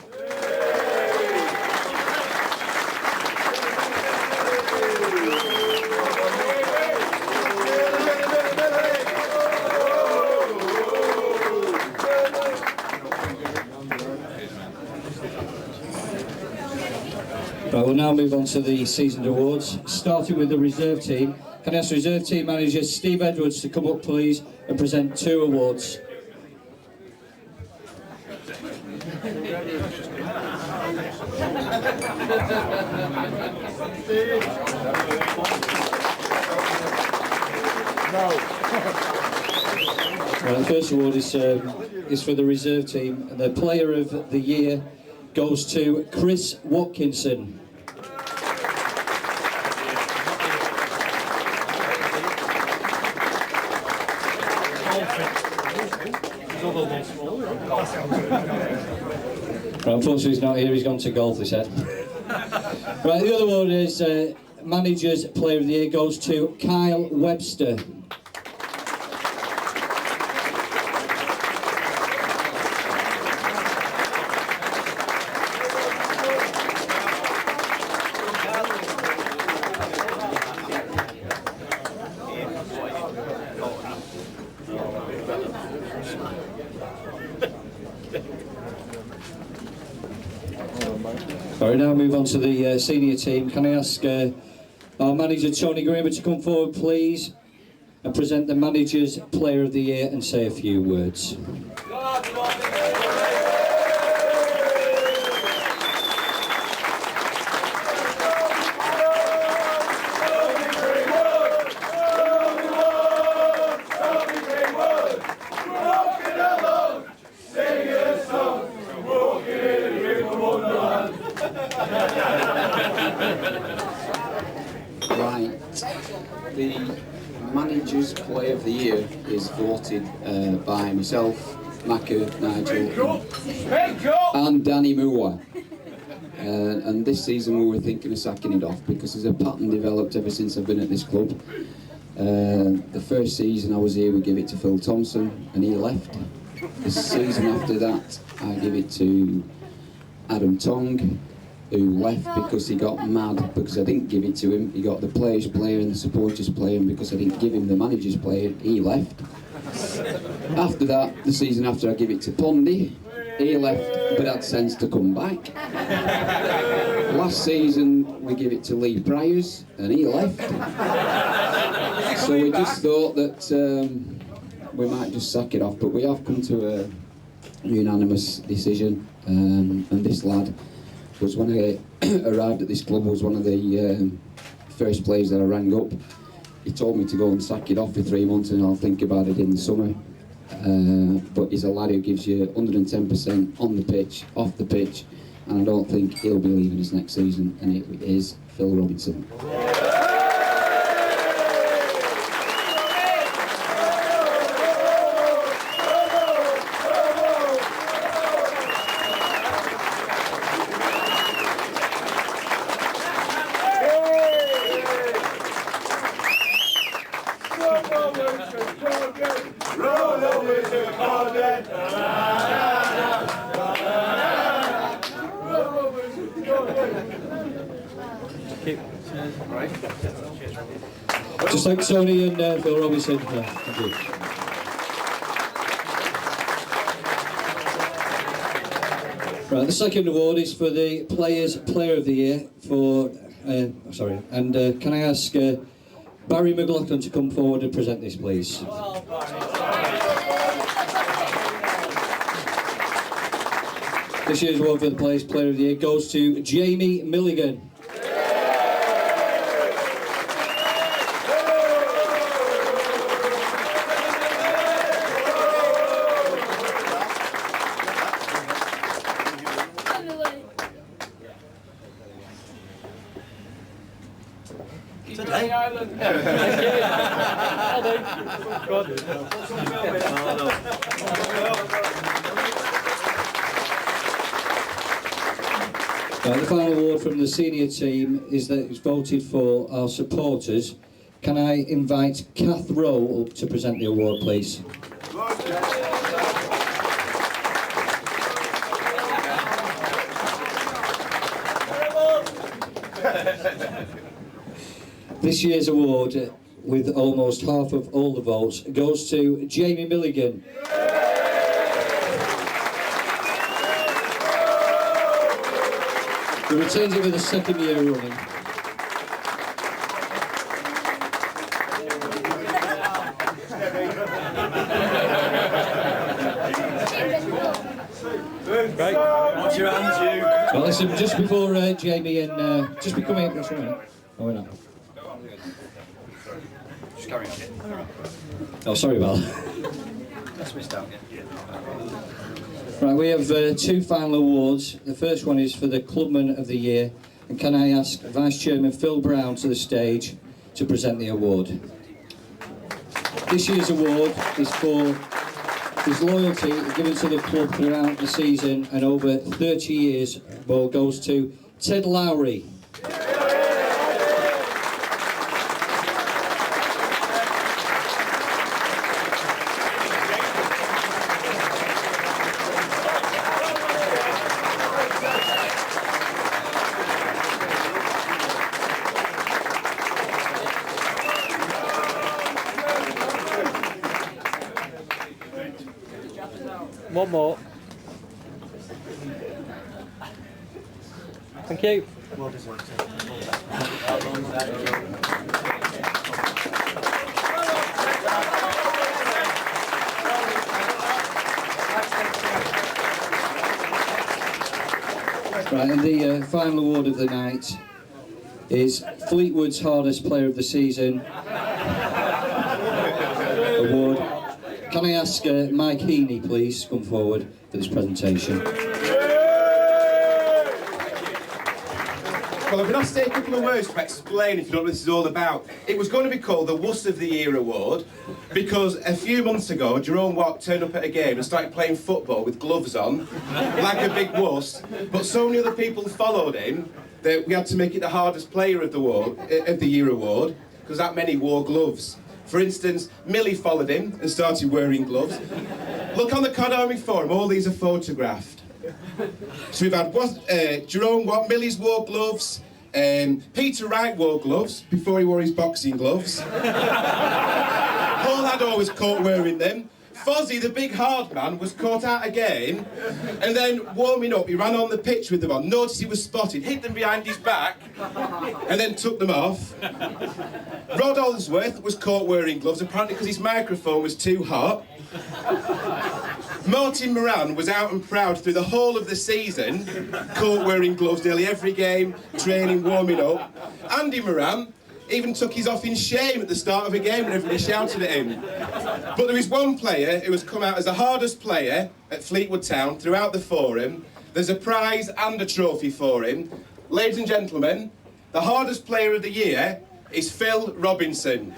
Right, we'll now move on to the season awards, starting with the reserve team. Can I ask reserve team manager Steve Edwards to come up, please, and present 2 awards. Right, the first award is for the reserve team, and the player of the year goes to Chris Watkinson. Right, unfortunately he's not here, he's gone to golf, he said. Right, the other award is Manager's Player of the Year goes to Kyle Webster. Alright, now move on to the senior team. Can I ask our manager Tony Greenwood to come forward, please, and present the Manager's Player of the Year and say a few words. Right, the Manager's Player of the Year is voted by myself, Macca, Nigel and Danny Moore. And this season we were thinking of sacking it off because there's a pattern developed ever since I've been at this club. The first season I was here we gave it to Phil Thompson and he left. The season after that I give it to Adam Tong, who left because he got mad because I didn't give it to him. He got the players' player and the supporters' player, and because I didn't give him the manager's player, he left. After that, the season after, I give it to Pondy. He left, but had sense to come back. Last season, we give it to Lee Pryers, and he left. So we just thought that we might just sack it off, but we have come to a unanimous decision, and this lad was when I arrived at this club was one of the first players that I rang up. He told me to go and sack it off for 3 months and I'll think about it in the summer. But he's a lad who gives you 110% on the pitch, off the pitch, and I don't think he'll be leaving us next season, and it is Phil Robinson. Just like Tony and Phil Robinson. Thank you. Right, the second award is for the Players' Player of the Year for, can I ask Barry McLaughlin to come forward and present this, please. This year's award for the Players' Player of the Year goes to Jamie Milligan. The final award from the senior team is that it's voted for our supporters. Can I invite Kath Rowe up to present the award, please? This year's award, with almost half of all the votes, goes to Jamie Milligan. He retains it for the second year running. Right. Watch your hands, you. Well, listen, just before Jamie and just be coming up. Just a minute. Oh, we're not. Just carry on. Oh, sorry about that. That's missed out. Right, we have two final awards. The first one is for the Clubman of the Year. And can I ask Vice Chairman Phil Brown to the stage to present the award? This year's award is for his loyalty given to the club throughout the season and over 30 years. Well, goes to Ted Lowry. One more. Thank you. Well deserved. Right, and the final award of the night is Fleetwood's Hardest Player of the Season award. Can I ask Mike Heaney, please, to come forward for this presentation? Well, I'm going to have to take a couple of words to explain if you know what this is all about. It was going to be called the Wuss of the Year Award because a few months ago, Jerome turned up at a game and started playing football with gloves on, like a big wuss, but so many other people followed him that we had to make it the Hardest Player of the Year Award because that many wore gloves. For instance, Millie followed him and started wearing gloves. Look on the Cod Army forum, all these are photographed. So we've had Jerome Millie's wore gloves, Peter Wright wore gloves before he wore his boxing gloves. Paul Haddo was caught wearing them. Fozzie, the big hard man, was caught out again, and then warming up, he ran on the pitch with them on, noticed he was spotted, hit them behind his back, and then took them off. Rod Olsworth was caught wearing gloves, apparently because his microphone was too hot. Martin Moran was out and proud through the whole of the season, caught wearing gloves nearly every game, training, warming up. Andy Moran even took his off in shame at the start of a game when everybody shouted at him. But there is one player who has come out as the hardest player at Fleetwood Town throughout the forum. There's a prize and a trophy for him. Ladies and gentlemen, the hardest player of the year is Phil Robinson.